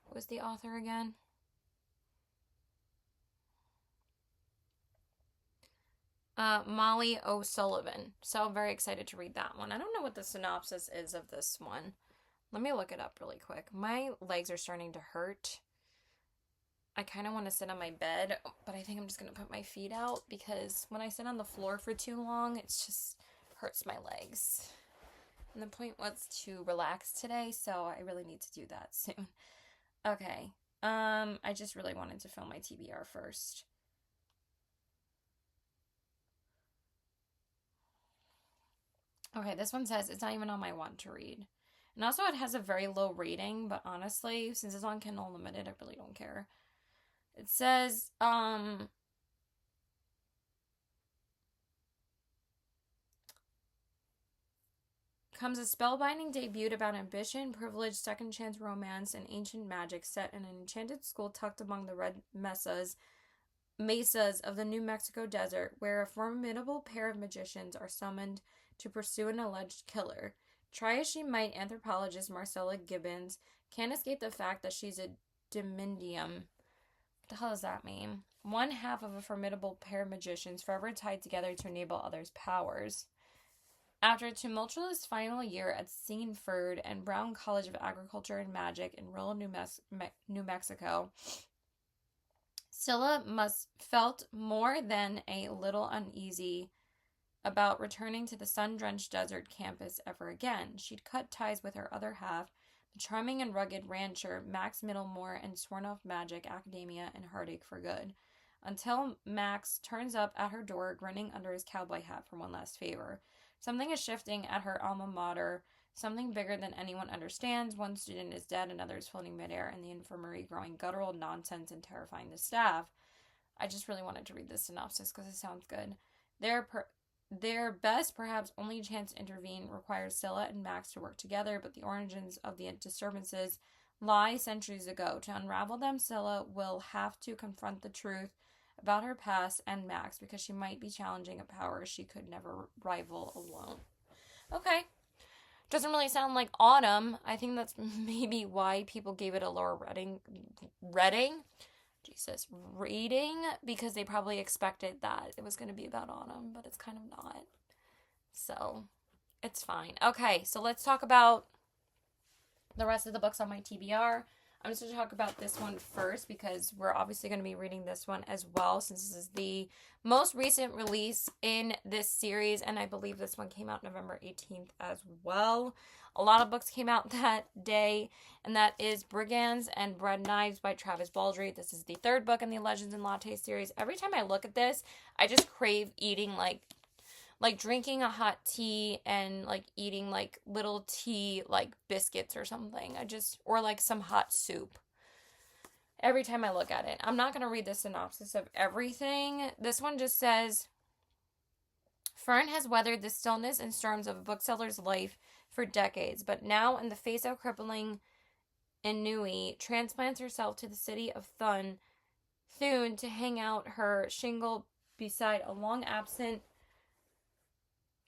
what was the author again? Molly O'Sullivan. So I'm very excited to read that one. I don't know what the synopsis is of this one. Let me look it up really quick. My legs are starting to hurt. I kind of want to sit on my bed, but I think I'm just going to put my feet out because when I sit on the floor for too long, it just hurts my legs. And the point was to relax today, so I really need to do that soon. Okay. I just really wanted to film my TBR first. Okay, this one says it's not even on my want to read. And also it has a very low rating, but honestly, since it's on Kindle Unlimited, I really don't care. It says, comes a spellbinding debut about ambition, privilege, second chance romance, and ancient magic set in an enchanted school tucked among the red mesas of the New Mexico desert, where a formidable pair of magicians are summoned to pursue an alleged killer. Try as she might, anthropologist Marcella Gibbons can't escape the fact that she's a Dimendium. What the hell does that mean? One half of a formidable pair of magicians forever tied together to enable others' powers. After a tumultuous final year at Sanford and Brown College of Agriculture and Magic in rural New Mexico, Scylla felt more than a little uneasy about returning to the sun-drenched desert campus ever again. She'd cut ties with her other half, the charming and rugged rancher Max Middlemore, and sworn off magic, academia, and heartache for good. Until Max turns up at her door, grinning under his cowboy hat for one last favor. Something is shifting at her alma mater, something bigger than anyone understands. One student is dead, another is floating midair in the infirmary, growing guttural nonsense and terrifying the staff. I just really wanted to read this synopsis because it sounds good. Their best, perhaps only chance to intervene requires Scylla and Max to work together, but the origins of the disturbances lie centuries ago. To unravel them, Scylla will have to confront the truth about her past and Max because she might be challenging a power she could never rival alone. Okay. Doesn't really sound like autumn. I think that's maybe why people gave it a lower rating, because they probably expected that it was going to be about autumn, but it's kind of not. So, it's fine. Okay, so let's talk about the rest of the books on my TBR. I'm just going to talk about this one first because we're obviously going to be reading this one as well, since this is the most recent release in this series, and I believe this one came out November 18th as well. A lot of books came out that day, and that is Brigands and Bread Knives by Travis Baldree. This is the third book in the Legends and Latte series. Every time I look at this, I just crave eating like drinking a hot tea and like eating like little tea like biscuits or something. Or like some hot soup. Every time I look at it. I'm not going to read the synopsis of everything. This one just says, Fern has weathered the stillness and storms of a bookseller's life for decades, but now in the face of crippling ennui, transplants herself to the city of Thun to hang out her shingle beside a long absent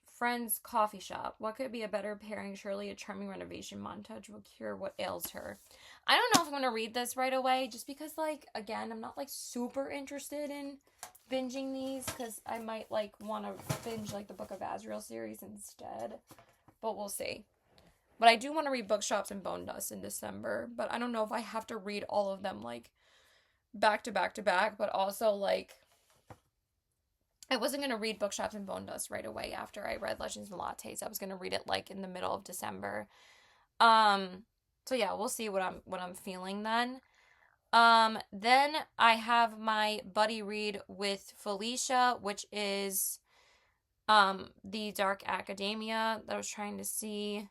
friend's coffee shop. What could be a better pairing? Surely a charming renovation montage will cure what ails her. I don't know if I'm going to read this right away, just because, like, again, I'm not, like, super interested in binging these, because I might, like, want to binge, like, the Book of Azrael series instead. But we'll see. But I do want to read Bookshops and Bone Dust in December, but I don't know if I have to read all of them, like, back to back to back, but also, like, I wasn't going to read Bookshops and Bone Dust right away after I read Legends and Lattes. I was going to read it like in the middle of December. So yeah, we'll see what I'm feeling then. Then I have my buddy read with Felicia, which is The Dark Academia, that I was trying to see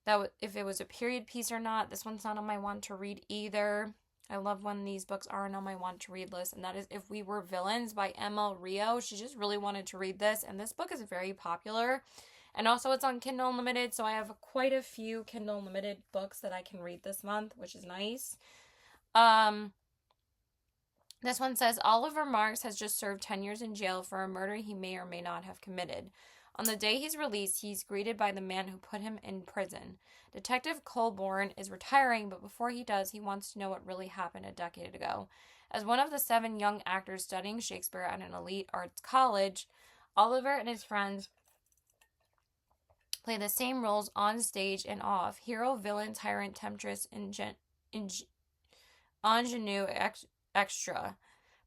that if it was a period piece or not. This one's not on my want to read either. I love when these books aren't on my want to read list, and that is If We Were Villains by Emma Rio. She just really wanted to read this, and this book is very popular. And also it's on Kindle Unlimited, so I have quite a few Kindle Unlimited books that I can read this month, which is nice. This one says, Oliver Marks has just served 10 years in jail for a murder he may or may not have committed. On the day he's released, he's greeted by the man who put him in prison. Detective Colborne is retiring, but before he does, he wants to know what really happened a decade ago. As one of the 7 young actors studying Shakespeare at an elite arts college, Oliver and his friends play the same roles on stage and off: hero, villain, tyrant, temptress, ingenue, extra.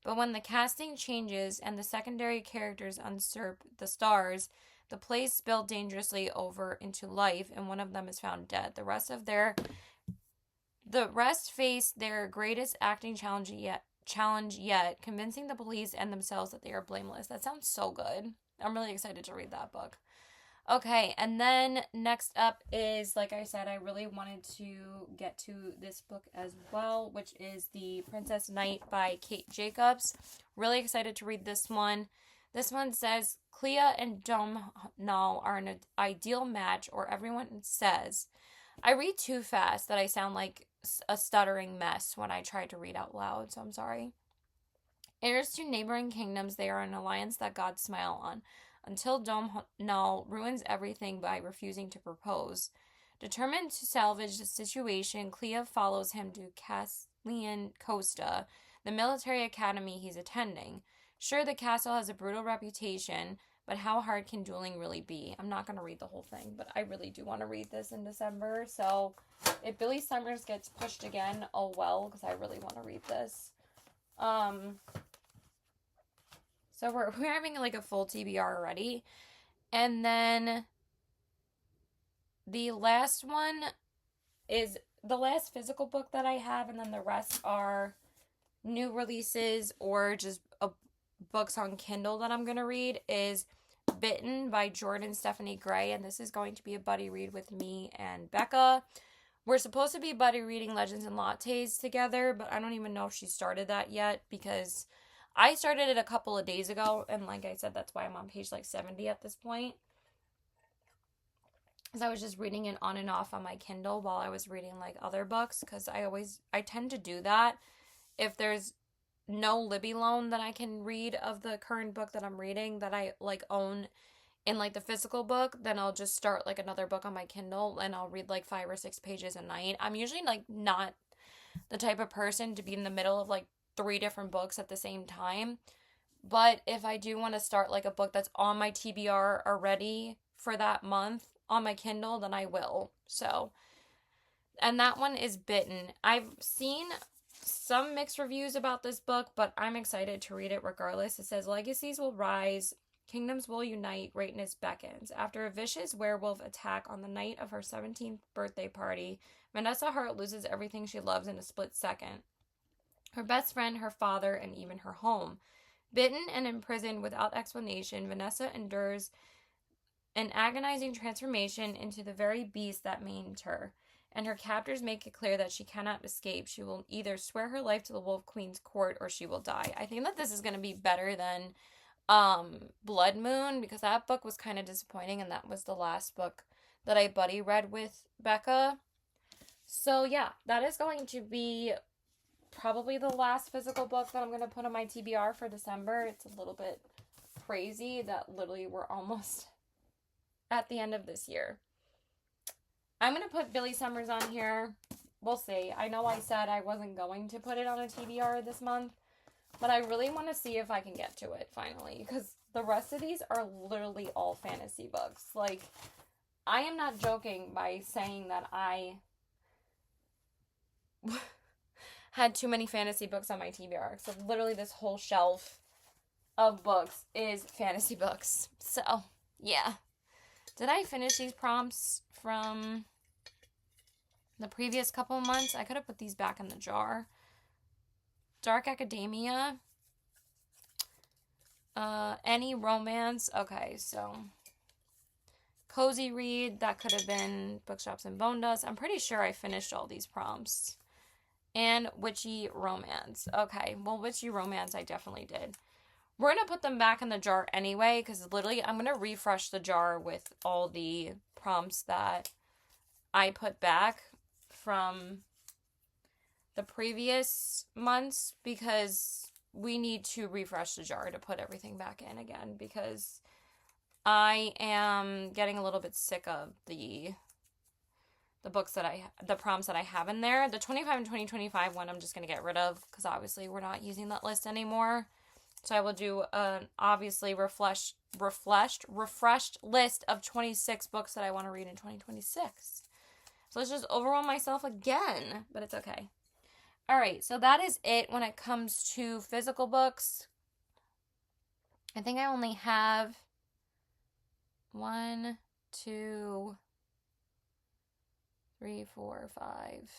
But when the casting changes and the secondary characters usurp the stars, the plays spill dangerously over into life, and one of them is found dead. The rest face their greatest acting challenge yet, convincing the police and themselves that they are blameless. That sounds so good. I'm really excited to read that book. Okay, and then next up is, like I said, I really wanted to get to this book as well, which is The Princess Knight by Kate Jacobs. Really excited to read this one. This one says, Clea and Domhnall are an ideal match, or everyone says. I read too fast that I sound like a stuttering mess when I try to read out loud, so I'm sorry. Heirs to neighboring kingdoms, they are an alliance that gods smile on, until Domhnall ruins everything by refusing to propose. Determined to salvage the situation, Clea follows him to Caslian Costa, the military academy he's attending. Sure, the castle has a brutal reputation, but how hard can dueling really be? I'm not going to read the whole thing, but I really do want to read this in December. So if Billy Summers gets pushed again, oh well, because I really want to read this. So we're having like a full TBR already. And then the last one is the last physical book that I have, and then the rest are new releases or just books on Kindle that I'm going to read, is Bitten by Jordan Stephanie Gray, and this is going to be a buddy read with me and Becca. We're supposed to be buddy reading Legends and Lattes together, but I don't even know if she started that yet, because I started it a couple of days ago, and like I said, that's why I'm on page like 70 at this point. because I was just reading it on and off on my Kindle while I was reading like other books, because I tend to do that if there's no Libby loan that I can read of the current book that I'm reading that I like own in like the physical book, then I'll just start like another book on my Kindle and I'll read like 5 or 6 pages a night. I'm usually like not the type of person to be in the middle of like 3 different books at the same time. But if I do want to start like a book that's on my TBR already for that month on my Kindle, then I will. So, and that one is Bitten. I've seen some mixed reviews about this book, but I'm excited to read it regardless. It says legacies will rise, kingdoms will unite, greatness beckons. After a vicious werewolf attack on the night of her 17th birthday party, Vanessa Hart loses everything she loves in a split second. Her best friend, her father, and even her home. Bitten and imprisoned without explanation, Vanessa endures an agonizing transformation into the very beast that maimed her, and her captors make it clear that she cannot escape. She will either swear her life to the Wolf Queen's court or she will die. I think that this is going to be better than Blood Moon, because that book was kind of disappointing, and that was the last book that I buddy read with Becca. So yeah, that is going to be probably the last physical book that I'm going to put on my TBR for December. It's a little bit crazy that literally we're almost at the end of this year. I'm going to put Billy Summers on here. We'll see. I know I said I wasn't going to put it on a TBR this month, but I really want to see if I can get to it finally, because the rest of these are literally all fantasy books. Like, I am not joking by saying that I had too many fantasy books on my TBR. So literally this whole shelf of books is fantasy books. So, yeah. Did I finish these prompts from the previous couple of months? I could have put these back in the jar. Dark Academia. Any romance. Okay, so Cozy Read. That could have been Bookshops and Bone Dust. I'm pretty sure I finished all these prompts. And Witchy Romance. Okay, well, Witchy Romance I definitely did. We're going to put them back in the jar anyway, because literally I'm going to refresh the jar with all the prompts that I put back from the previous months, because we need to refresh the jar to put everything back in again, because I am getting a little bit sick of the books that the prompts that I have in there. The 25 and 2025 one I'm just going to get rid of, because obviously we're not using that list anymore. So I will do an obviously refreshed list of 26 books that I want to read in 2026. So let's just overwhelm myself again, but it's okay. All right, so that is it when it comes to physical books. I think I only have 1, 2, 3, 4, 5,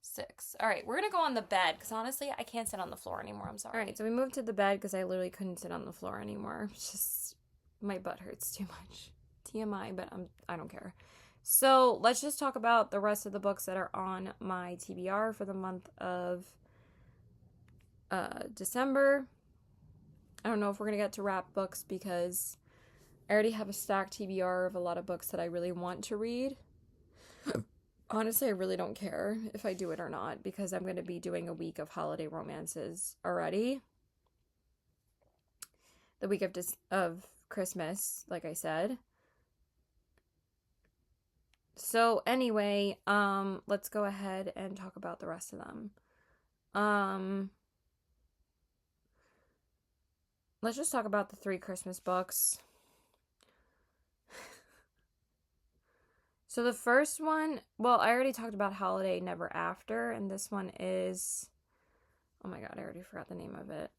6. All right, we're going to go on the bed, because honestly, I can't sit on the floor anymore. I'm sorry. All right, so we moved to the bed because I literally couldn't sit on the floor anymore. It's just, my butt hurts too much. TMI, but I don't care. So let's just talk about the rest of the books that are on my TBR for the month of December. I don't know if we're going to get to wrap books, because I already have a stacked TBR of a lot of books that I really want to read. Honestly, I really don't care if I do it or not, because I'm going to be doing a week of holiday romances already. The week of Christmas, like I said. So anyway, let's go ahead and talk about the rest of them. Let's just talk about the 3 Christmas books. So the first one, well, I already talked about Holiday Never After, and this one is, oh my god, I already forgot the name of it.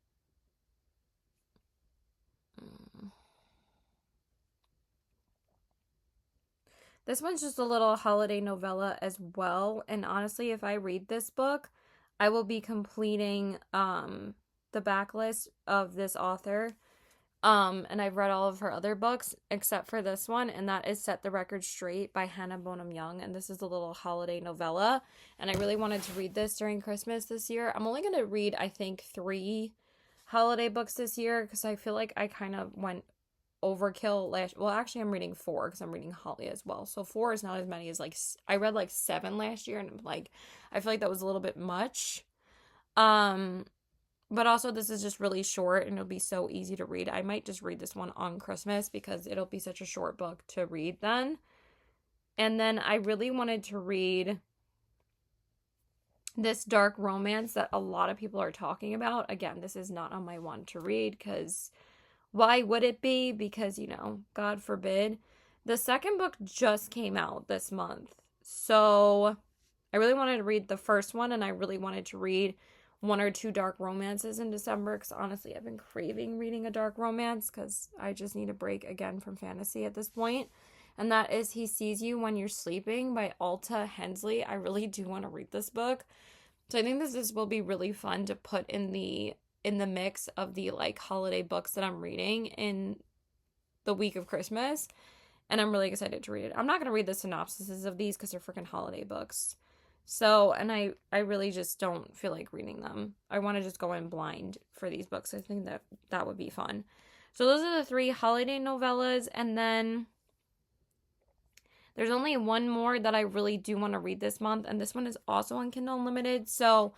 This one's just a little holiday novella as well, and honestly, if I read this book, I will be completing the backlist of this author. And I've read all of her other books except for this one, and that is Set the Record Straight by Hannah Bonham Young, and this is a little holiday novella, and I really wanted to read this during Christmas this year. I'm only going to read, I think, 3 holiday books this year, because I feel like I kind of went overkill last. Well, actually, I'm reading 4 because I'm reading Holly as well. So 4 is not as many as like I read like 7 last year, and I'm like, I feel like that was a little bit much. But also this is just really short and it'll be so easy to read. I might just read this one on Christmas because it'll be such a short book to read then. And then I really wanted to read this dark romance that a lot of people are talking about. Again, this is not on my want to read because why would it be? Because, you know, God forbid. The second book just came out this month. So I really wanted to read the first one, and I really wanted to read 1 or 2 dark romances in December because honestly, I've been craving reading a dark romance because I just need a break again from fantasy at this point. And that is He Sees You When You're Sleeping by Alta Hensley. I really do want to read this book. So I think this will be really fun to put in the mix of the like holiday books that I'm reading in the week of Christmas. And I'm really excited to read it. I'm not going to read the synopsises of these because they're freaking holiday books. So, and I really just don't feel like reading them. I want to just go in blind for these books. I think that would be fun. So those are the 3 holiday novellas. And then there's only one more that I really do want to read this month. And this one is also on Kindle Unlimited. So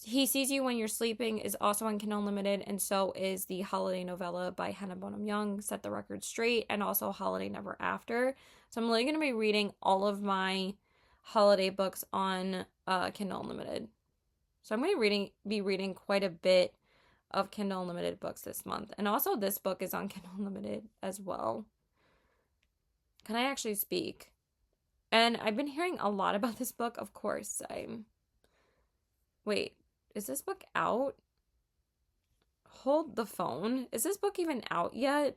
He Sees You When You're Sleeping is also on Kindle Unlimited. And so is the holiday novella by Hannah Bonham Young, Set the Record Straight, and also Holiday Never After. So I'm really going to be reading all of my holiday books on Kindle Unlimited. So I'm going to be reading quite a bit of Kindle Unlimited books this month. And also this book is on Kindle Unlimited as well. Can I actually speak? And I've been hearing a lot about this book, of course. Wait, is this book out? Hold the phone. Is this book even out yet?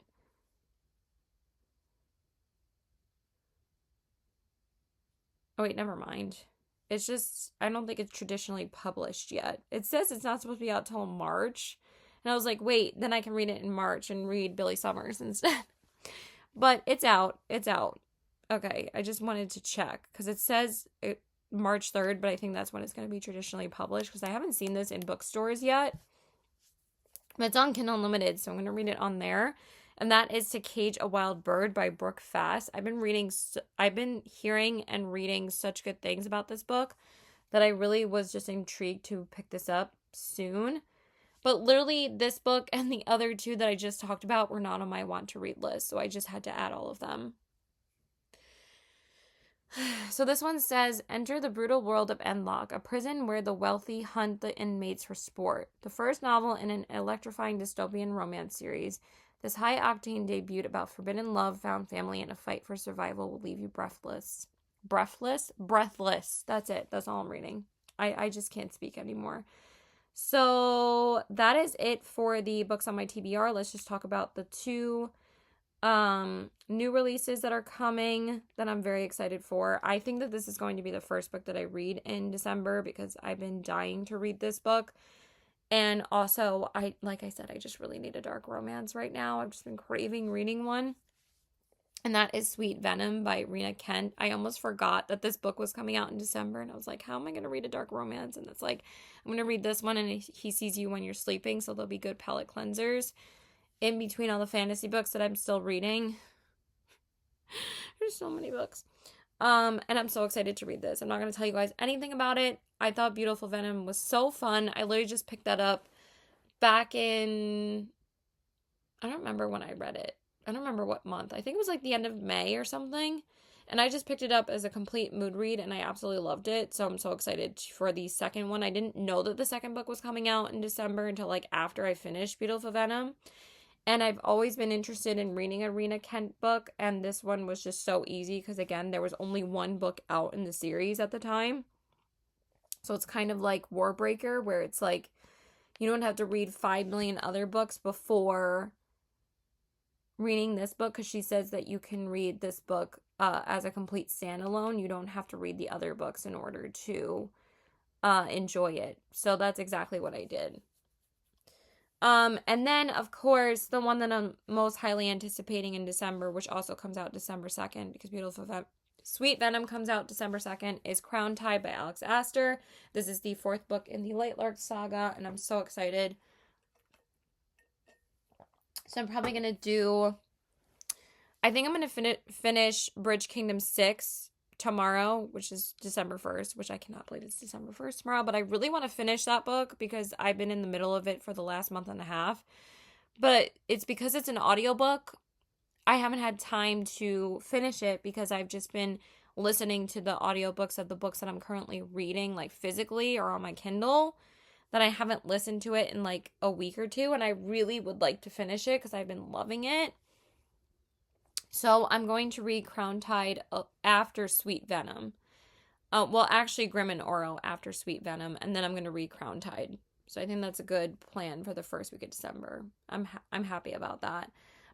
Oh, wait, never mind. It's just, I don't think it's traditionally published yet. It says it's not supposed to be out till March. And I was like, wait, then I can read it in March and read Billy Summers instead. But it's out. It's out. Okay, I just wanted to check because it says March 3rd, but I think that's when it's going to be traditionally published because I haven't seen this in bookstores yet. But it's on Kindle Unlimited, so I'm going to read it on there. And that is To Cage a Wild Bird by Brooke Fass. I've been hearing and reading such good things about this book that I really was just intrigued to pick this up soon. But literally this book and the other 2 that I just talked about were not on my want to read list, so I just had to add all of them. So this one says, enter the brutal world of Enlock, a prison where the wealthy hunt the inmates for sport. The first novel in an electrifying dystopian romance series, this high-octane debut about forbidden love, found family, and a fight for survival will leave you breathless. Breathless. That's it. That's all I'm reading. I just can't speak anymore. So that is it for the books on my TBR. Let's just talk about the 2 new releases that are coming that I'm very excited for. I think that this is going to be the first book that I read in December because I've been dying to read this book. And also, like I said, I just really need a dark romance right now. I've just been craving reading one. And that is Sweet Venom by Rena Kent. I almost forgot that this book was coming out in December. And I was like, how am I going to read a dark romance? And it's like, I'm going to read this one and He Sees You When You're Sleeping. So they'll be good palate cleansers in between all the fantasy books that I'm still reading. There's so many books. And I'm so excited to read this. I'm not going to tell you guys anything about it. I thought Beautiful Venom was so fun. I literally just picked that up back in, I don't remember when I read it. I don't remember what month. I think it was like the end of May or something. And I just picked it up as a complete mood read and I absolutely loved it. So I'm so excited for the second one. I didn't know that the second book was coming out in December until like after I finished Beautiful Venom. And I've always been interested in reading a Rena Kent book. And this one was just so easy because, again, there was only one book out in the series at the time. So it's kind of like Warbreaker, where it's like you don't have to read 5 million other books before reading this book, because she says that you can read this book as a complete standalone. You don't have to read the other books in order to enjoy it. So that's exactly what I did. And then, of course, the one that I'm most highly anticipating in December, which also comes out December 2nd, because Sweet Venom comes out December 2nd, is Crown Tide by Alex Astor. This is the 4th book in the Lightlark saga, and I'm so excited. So I'm probably going to do I think I'm going to finish Bridge Kingdom 6 tomorrow, which is December 1st, which I cannot believe it's December 1st tomorrow, but I really want to finish that book because I've been in the middle of it for the last month and a half. But it's because it's an audiobook. I haven't had time to finish it because I've just been listening to the audiobooks of the books that I'm currently reading, like physically or on my Kindle, that I haven't listened to it in like a week or two, and I really would like to finish it because I've been loving it. So I'm going to read Crown Tide after Sweet Venom. Well, actually, Grim and Oro after Sweet Venom, and then I'm going to read Crown Tide. So I think that's a good plan for the first week of December. I'm happy about that.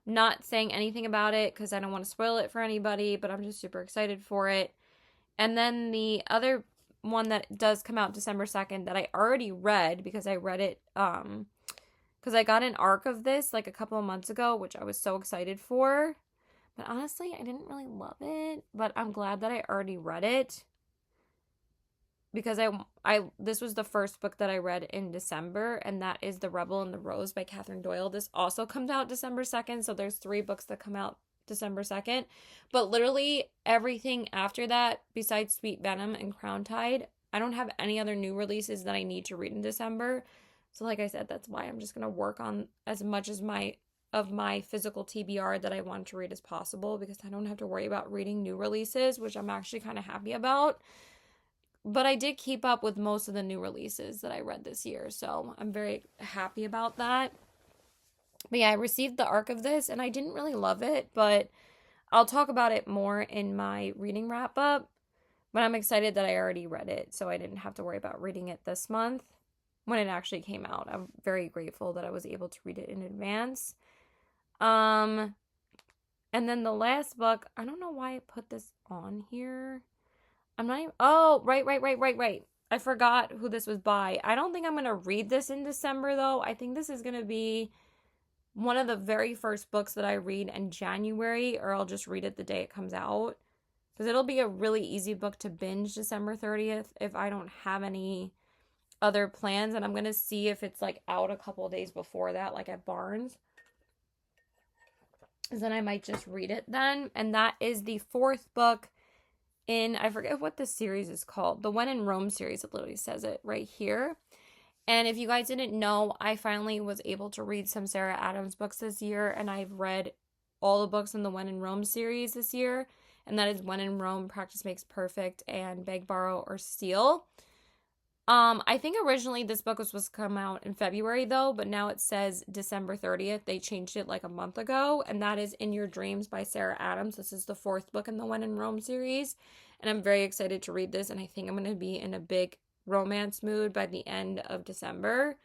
I'm not saying anything about it because I don't want to spoil it for anybody, but I'm just super excited for it. And then the other one that does come out December 2nd that I already read because I read it because I got an arc of this like a couple of months ago, which I was so excited for. But honestly, I didn't really love it, but I'm glad that I already read it because I this was the first book that I read in December, and that is The Rebel and the Rose by Catherine Doyle. This also comes out December 2nd, so there's 3 books that come out December 2nd. But literally everything after that, besides Sweet Venom and Crown Tide, I don't have any other new releases that I need to read in December. So like I said, that's why I'm just going to work on as much as my physical TBR that I want to read as possible because I don't have to worry about reading new releases, which I'm actually kind of happy about. But I did keep up with most of the new releases that I read this year, so I'm very happy about that. But yeah, I received the arc of this, and I didn't really love it, but I'll talk about it more in my reading wrap-up. But I'm excited that I already read it, so I didn't have to worry about reading it this month when it actually came out. I'm very grateful that I was able to read it in advance. And then the last book, I don't know why I put this on here. I'm not even, oh, right. I forgot who this was by. I don't think I'm going to read this in December, though. I think this is going to be one of the very first books that I read in January, or I'll just read it the day it comes out. Because it'll be a really easy book to binge December 30th if I don't have any other plans. And I'm going to see if it's like out a couple of days before that, like at Barnes. Then I might just read it then. And that is the 4th book in, I forget what this series is called. The When in Rome series, it literally says it right here. And if you guys didn't know, I finally was able to read some Sarah Adams books this year. And I've read all the books in the When in Rome series this year. And that is When in Rome, Practice Makes Perfect, and Beg, Borrow, or Steal. I think originally this book was supposed to come out in February though, but now it says December 30th. They changed it like a month ago, and that is In Your Dreams by Sarah Adams. This is the 4th book in the When in Rome series, and I'm very excited to read this, and I think I'm going to be in a big romance mood by the end of December.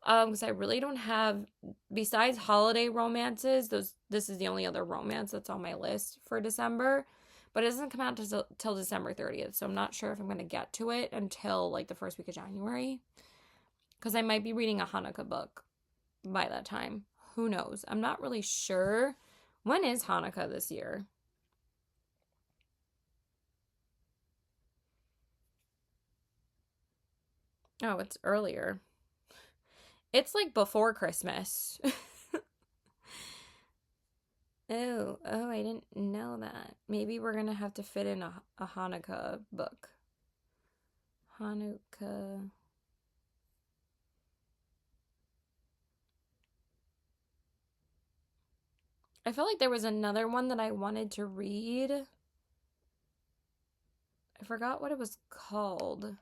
Because I really don't have, besides holiday romances, this is the only other romance that's on my list for December. But it doesn't come out till December 30th, so I'm not sure if I'm going to get to it until, like, the first week of January. Because I might be reading a Hanukkah book by that time. Who knows? I'm not really sure. When is Hanukkah this year? Oh, it's earlier. It's, like, before Christmas. Oh, I didn't know that. Maybe we're gonna have to fit in a Hanukkah book. Hanukkah. I feel like there was another one that I wanted to read. I forgot what it was called.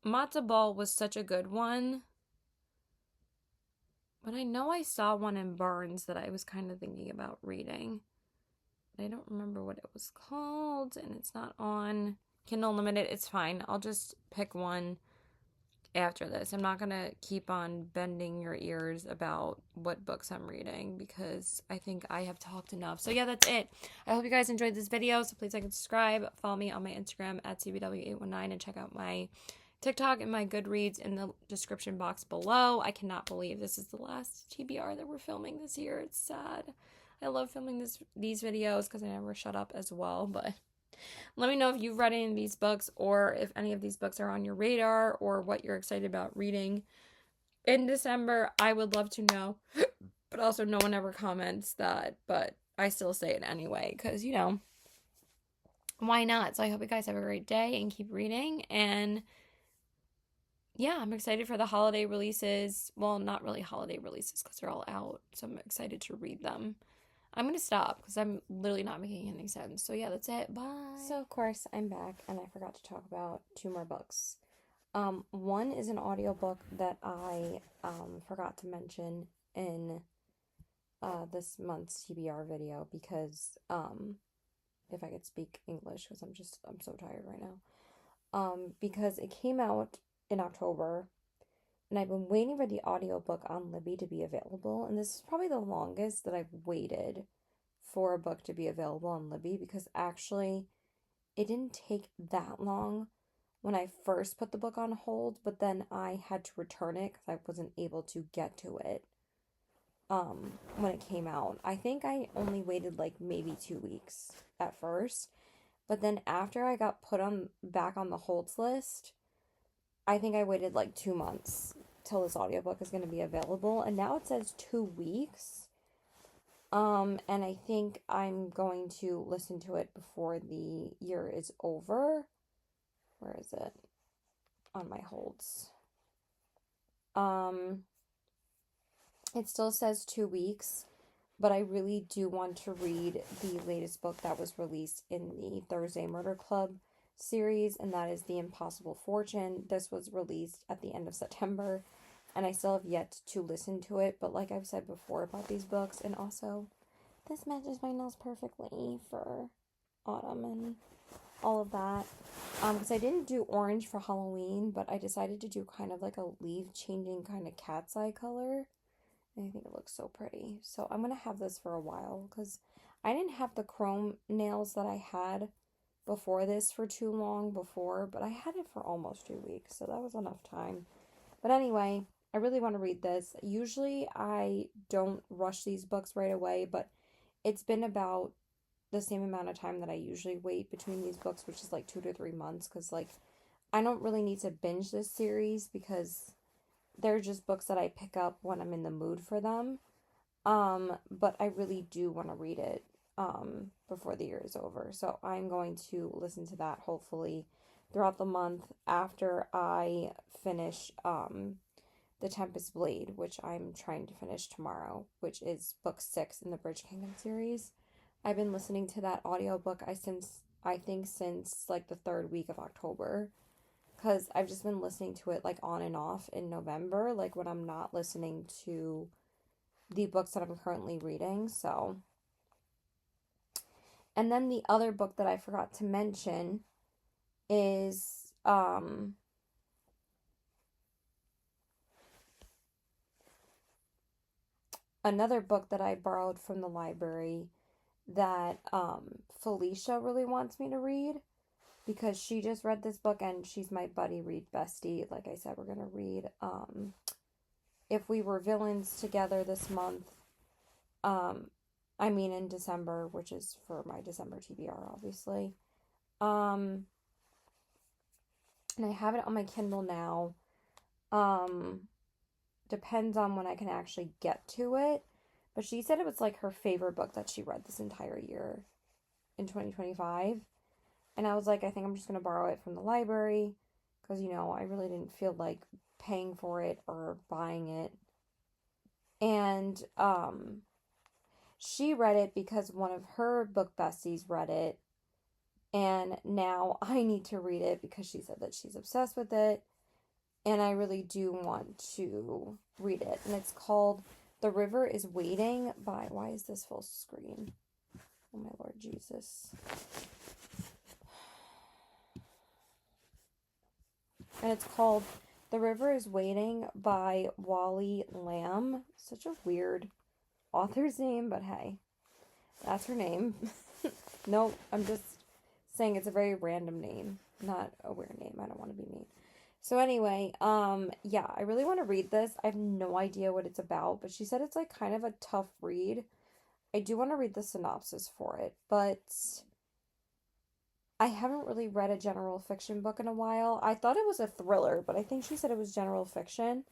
Matzo Ball was such a good one. But I know I saw one in Barnes that I was kind of thinking about reading. But I don't remember what it was called, and it's not on Kindle Unlimited. It's fine. I'll just pick one after this. I'm not going to keep on bending your ears about what books I'm reading because I think I have talked enough. So yeah, that's it. I hope you guys enjoyed this video. So please like and subscribe. Follow me on my Instagram at CBW819 and check out my TikTok and my Goodreads in the description box below. I cannot believe this is the last TBR that we're filming this year. It's sad. I love filming these videos because I never shut up as well. But let me know if you've read any of these books or if any of these books are on your radar or what you're excited about reading in December. I would love to know. But also, no one ever comments that, but I still say it anyway because, why not? So I hope you guys have a great day and keep reading. And yeah, I'm excited for the holiday releases. Well, not really holiday releases because they're all out. So I'm excited to read them. I'm going to stop because I'm literally not making any sense. So yeah, that's it. Bye. So, of course, I'm back and I forgot to talk about two more books. One is an audiobook that I forgot to mention in this month's TBR video because if I could speak English because I'm so tired right now. Because it came out in October and I've been waiting for the audiobook on Libby to be available, and this is probably the longest that I've waited for a book to be available on Libby because actually it didn't take that long when I first put the book on hold, but then I had to return it because I wasn't able to get to it when it came out. I think I only waited like maybe 2 weeks at first, but then after I got put on back on the holds list, I think I waited like 2 months till this audiobook is going to be available, and now it says 2 weeks. And I think I'm going to listen to it before the year is over. Where is it? On my holds. It still says 2 weeks, but I really do want to read the latest book that was released in the Thursday Murder Club series, and that is The Impossible Fortune. This was released at the end of September, and I still have yet to listen to it, but like I've said before about these books, and also this matches my nails perfectly for autumn and all of that. Because I didn't do orange for Halloween, but I decided to do kind of like a leaf changing kind of cat's eye color. And I think it looks so pretty. So I'm going to have this for a while because I didn't have the chrome nails that I had before this for too long before, but I had it for almost 2 weeks, so that was enough time. But anyway, I really want to read this. Usually I don't rush these books right away, but it's been about the same amount of time that I usually wait between these books, which is like 2 to 3 months, because like I don't really need to binge this series because they're just books that I pick up when I'm in the mood for them. But I really do want to read it before the year is over. So I'm going to listen to that hopefully throughout the month after I finish The Tempest Blade, which I'm trying to finish tomorrow, which is book 6 in the Bridge Kingdom series. I've been listening to that audiobook I think since like the 3rd week of October, because I've just been listening to it like on and off in November, like when I'm not listening to the books that I'm currently reading. So, and then the other book that I forgot to mention is another book that I borrowed from the library that Felicia really wants me to read because she just read this book and she's my buddy read bestie. Like I said, we're going to read If We Were Villains together this month. In December, which is for my December TBR, obviously. And I have it on my Kindle now. Depends on when I can actually get to it. But she said it was like her favorite book that she read this entire year in 2025. And I was like, I think I'm just going to borrow it from the library because, I really didn't feel like paying for it or buying it. And she read it because one of her book besties read it. And now I need to read it because she said that she's obsessed with it. And I really do want to read it. And it's called The River is Waiting by... Why is this full screen? Oh my Lord Jesus. And it's called The River is Waiting by Wally Lamb. Such a weird author's name, but hey, that's her name. Nope, I'm just saying it's a very random name, not a weird name. I don't want to be mean. So anyway, yeah, I really want to read this. I have no idea what it's about, but she said it's like kind of a tough read. I do want to read the synopsis for it, but I haven't really read a general fiction book in a while. I thought it was a thriller, but I think she said it was general fiction.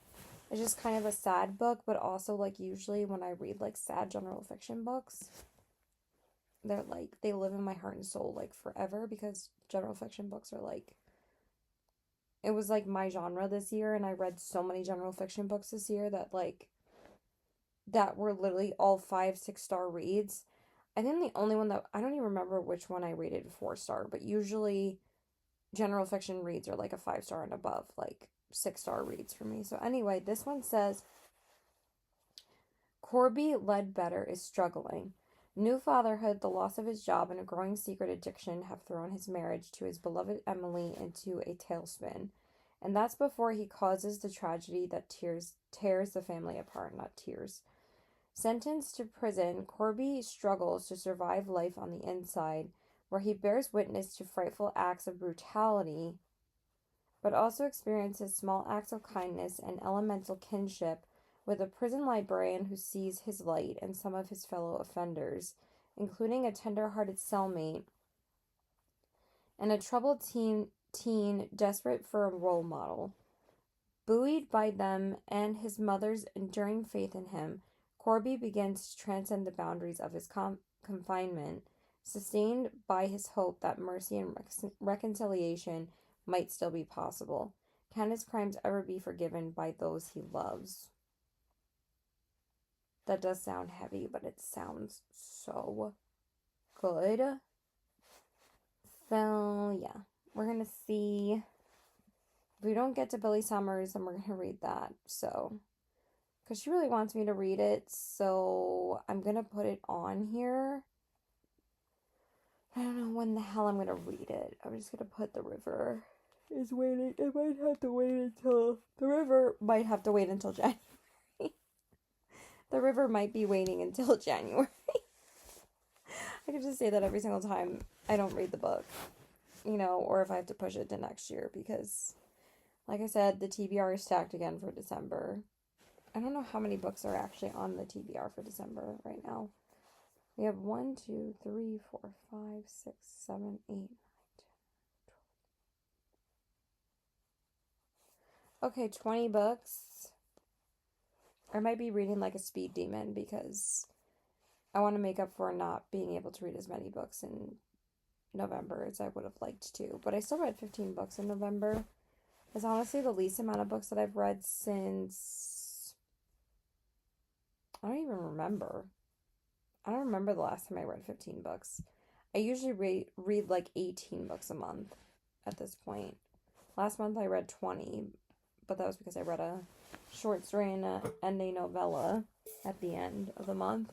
It's just kind of a sad book, but also like usually when I read like sad general fiction books, they're like they live in my heart and soul like forever because general fiction books are like it was like my genre this year and I read so many general fiction books this year that were literally all 5, 6 star reads. I think the only one that I don't even remember which one I rated 4 star, but usually general fiction reads are like a 5 star and above, like 6 star reads for me. So anyway, this one says Corby Ledbetter is struggling. New fatherhood, the loss of his job, and a growing secret addiction have thrown his marriage to his beloved Emily into a tailspin. And that's before he causes the tragedy that tears the family apart, not tears. Sentenced to prison, Corby struggles to survive life on the inside, where he bears witness to frightful acts of brutality, but also experiences small acts of kindness and elemental kinship with a prison librarian who sees his light and some of his fellow offenders, including a tender-hearted cellmate and a troubled teen desperate for a role model. Buoyed by them and his mother's enduring faith in him, Corby begins to transcend the boundaries of his confinement, sustained by his hope that mercy and reconciliation might still be possible. Can his crimes ever be forgiven by those he loves? That does sound heavy, but it sounds so good. So, yeah, we're gonna see. If we don't get to Billy Summers, then we're gonna read that. So, because she really wants me to read it, so I'm gonna put it on here. I don't know when the hell I'm gonna read it. I'm just gonna put The River is waiting. It might have to wait until The River might have to wait until January. The River might be waiting until January. I could just say that every single time I don't read the book, or if I have to push it to next year because, like I said, the TBR is stacked again for December. I don't know how many books are actually on the TBR for December right now. We have 1, 2, 3, 4, 5, 6, 7, 8, 9, 10, 12. Okay, 20 books. I might be reading like a speed demon because I want to make up for not being able to read as many books in November as I would have liked to. But I still read 15 books in November. It's honestly the least amount of books that I've read since... I don't even remember. I don't remember the last time I read 15 books. I usually read like 18 books a month at this point. Last month I read 20, but that was because I read a short story and a novella at the end of the month.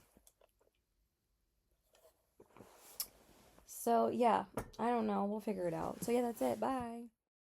So, yeah, I don't know. We'll figure it out. So, yeah, that's it. Bye.